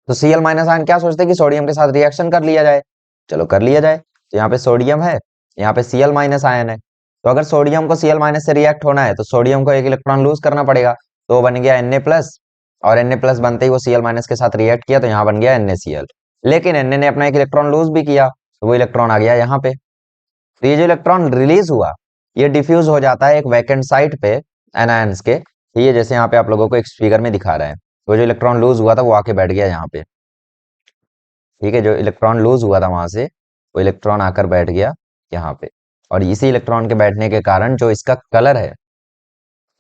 Speaker 1: तो Cl माइनस आयन क्या सोचते हैं कि सोडियम के साथ रिएक्शन कर लिया जाए, चलो कर लिया जाए। तो यहाँ पे सोडियम है, यहाँ पे Cl माइनस आयन है, तो अगर सोडियम को Cl माइनस से रिएक्ट होना है तो सोडियम को एक इलेक्ट्रॉन लूज करना पड़ेगा, तो बन गया Na प्लस, और Na प्लस बनते ही वो Cl माइनस के साथ रिएक्ट किया तो यहाँ बन गया NaCl। लेकिन Na ने अपना एक इलेक्ट्रॉन लूज भी किया तो वो इलेक्ट्रॉन आ गया यहाँ पे। तो ये जो इलेक्ट्रॉन रिलीज हुआ ये डिफ्यूज हो जाता है एक वैकेंट साइट पे एनायंस के, ये जैसे यहाँ पे आप लोगों को एक फिगर में दिखा रहा है। वो जो इलेक्ट्रॉन लूज हुआ था वो आके बैठ गया यहाँ पे, ठीक है, जो इलेक्ट्रॉन लूज हुआ था वहां से वो इलेक्ट्रॉन आकर बैठ गया यहाँ पे, और इसी इलेक्ट्रॉन के बैठने के कारण जो इसका कलर है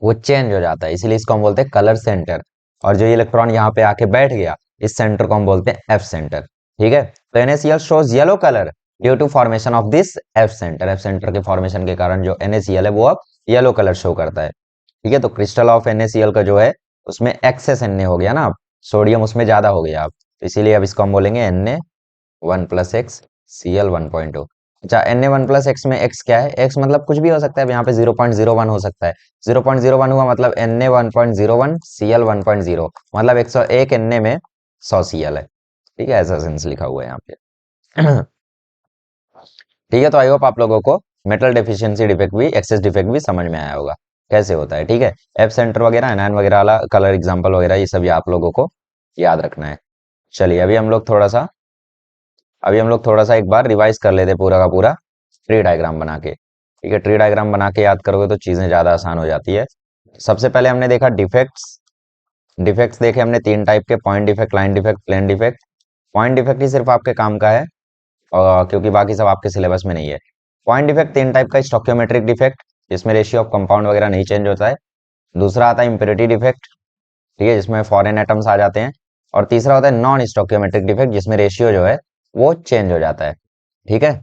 Speaker 1: वो चेंज हो जाता है, इसीलिए इसको हम बोलते हैं कलर सेंटर। और जो ये इलेक्ट्रॉन यहाँ पे आके बैठ गया इस सेंटर को हम बोलते हैं एफ सेंटर, ठीक है। तो NaCl shows yellow colour due to formation of this F centre, F centre के फॉर्मेशन के कारण जो NaCl है वो अब येलो कलर शो करता है, ठीक है। तो क्रिस्टल ऑफ NaCl का जो है उसमें एक्सेस Na हो गया ना, अब सोडियम उसमें ज्यादा हो गया अब, तो इसीलिए अब इसको हम बोलेंगे Na1 प्लस एक्स Cl 1.0। अच्छा, Na1 प्लस एक्स में x क्या है, x मतलब कुछ भी हो सकता है, यहाँ पे 0.01 हो सकता है, 0.01 हुआ मतलब Na1.01 Cl 1.0, मतलब 101 Na में 100 Cl है, ठीक है, ऐसा सेंस लिखा हुआ है यहाँ पे। ठीक है, तो आई होप आप लोगों को मेटल डेफिशिएंसी डिफेक्ट भी, एक्सेस डिफेक्ट भी समझ में आया होगा कैसे होता है, ठीक है। एफ सेंटर वगैरह, एनायन वगैरह वाला कलर एग्जांपल वगैरह ये सभी आप लोगों को याद रखना है। चलिए अभी हम लोग थोड़ा सा एक बार रिवाइज कर लेते पूरा का पूरा ट्री डायग्राम बना के, ठीक है। ट्री डायग्राम बना के याद करोगे तो चीजें ज्यादा आसान हो जाती है। सबसे पहले हमने देखा डिफेक्ट्स, डिफेक्ट्स देखे हमने 3 टाइप के, point defect, line defect, plane defect. Point defect ही सिर्फ आपके काम का है और क्योंकि बाकी सब आपके सिलेबस में नहीं है। पॉइंट डिफेक्ट 3 टाइप का, स्टोक्योमेट्रिक डिफेक्ट जिसमें रेशियो ऑफ कंपाउंड वगैरह नहीं चेंज होता है, दूसरा आता है इम्प्योरिटी डिफेक्ट, ठीक है, जिसमें फॉरेन एटम्स आ जाते हैं, और तीसरा होता है नॉन स्टोक्योमेट्रिक डिफेक्ट जिसमें रेशियो जो है वो चेंज हो जाता है, ठीक है।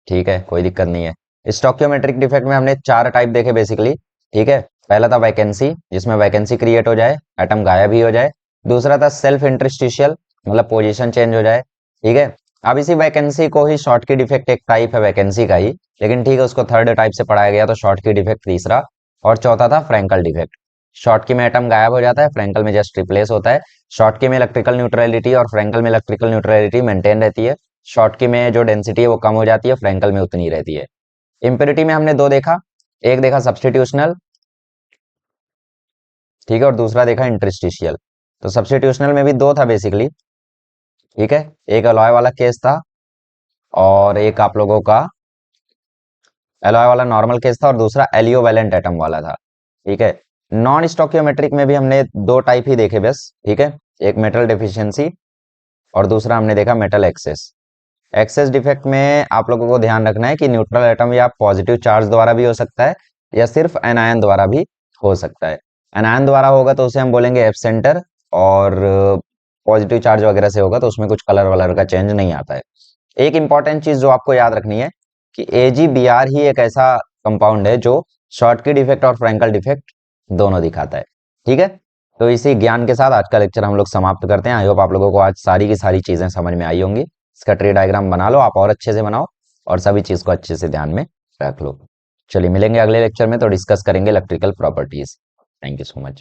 Speaker 1: ठीक है, कोई दिक्कत नहीं है। स्टोक्योमेट्रिक डिफेक्ट में हमने 4 टाइप देखे बेसिकली, ठीक है। पहला था वैकेंसी, जिसमें वैकेंसी क्रिएट हो जाए, एटम गायब ही हो जाए। दूसरा था सेल्फ इंटरस्टिशियल, मतलब पोजीशन चेंज हो जाए, ठीक है। अब इसी वैकेंसी को ही शॉर्ट की डिफेक्ट, एक टाइप है वैकेंसी का ही, लेकिन ठीक है उसको थर्ड टाइप से पढ़ाया गया, तो शॉर्ट की डिफेक्ट तीसरा, और चौथा था फ्रैंकल डिफेक्ट। शॉर्ट की में एटम गायब हो जाता है, फ्रैंकल में जस्ट रिप्लेस होता है। शॉर्ट की में इलेक्ट्रिकल न्यूट्रलिटी और फ्रैंकल में इलेक्ट्रिकल न्यूट्रलिटी मेंटेन रहती है। शॉर्ट की में जो डेंसिटी है वो कम हो जाती है, फ्रैंकल में उतनी रहती है। इम्प्योरिटी में हमने 2 देखा, एक देखा सब्स्टिट्यूशनल, ठीक है, और दूसरा देखा इंटरस्टिशियल। तो सब्स्टिट्यूशनल में भी 2 था बेसिकली, ठीक है, एक अलॉय वाला केस था और एक आप लोगों का एलॉय वाला नॉर्मल केस था, और दूसरा एलियोवेलेंट एटम वाला था, ठीक है। नॉन स्टोक्योमेट्रिक में भी हमने 2 टाइप ही देखे बस, ठीक है, एक मेटल डेफिशिएंसी और दूसरा हमने देखा मेटल एक्सेस। एक्सेस डिफेक्ट में आप लोगों को ध्यान रखना है कि न्यूट्रल एटम या पॉजिटिव चार्ज द्वारा भी हो सकता है या सिर्फ एनायन द्वारा भी हो सकता है। एनायन द्वारा होगा तो उसे हम बोलेंगे एफ सेंटर, और पॉजिटिव चार्ज वगैरह से होगा तो उसमें कुछ कलर वलर का चेंज नहीं आता है। एक इंपॉर्टेंट चीज जो आपको याद रखनी है कि AgBr ही एक ऐसा कंपाउंड है जो शॉर्टकी डिफेक्ट और फ्रैंकल डिफेक्ट दोनों दिखाता है, ठीक है। तो इसी ज्ञान के साथ आज का लेक्चर हम लोग समाप्त करते हैं। आई होप आप लोगों को आज सारी की सारी चीजें समझ में आई होंगी। इसका ट्री डायग्राम बना लो आप, और अच्छे से बनाओ और सभी चीज को अच्छे से ध्यान में रख लो। चलिए मिलेंगे अगले लेक्चर में, तो डिस्कस करेंगे electrical properties. Thank you so much.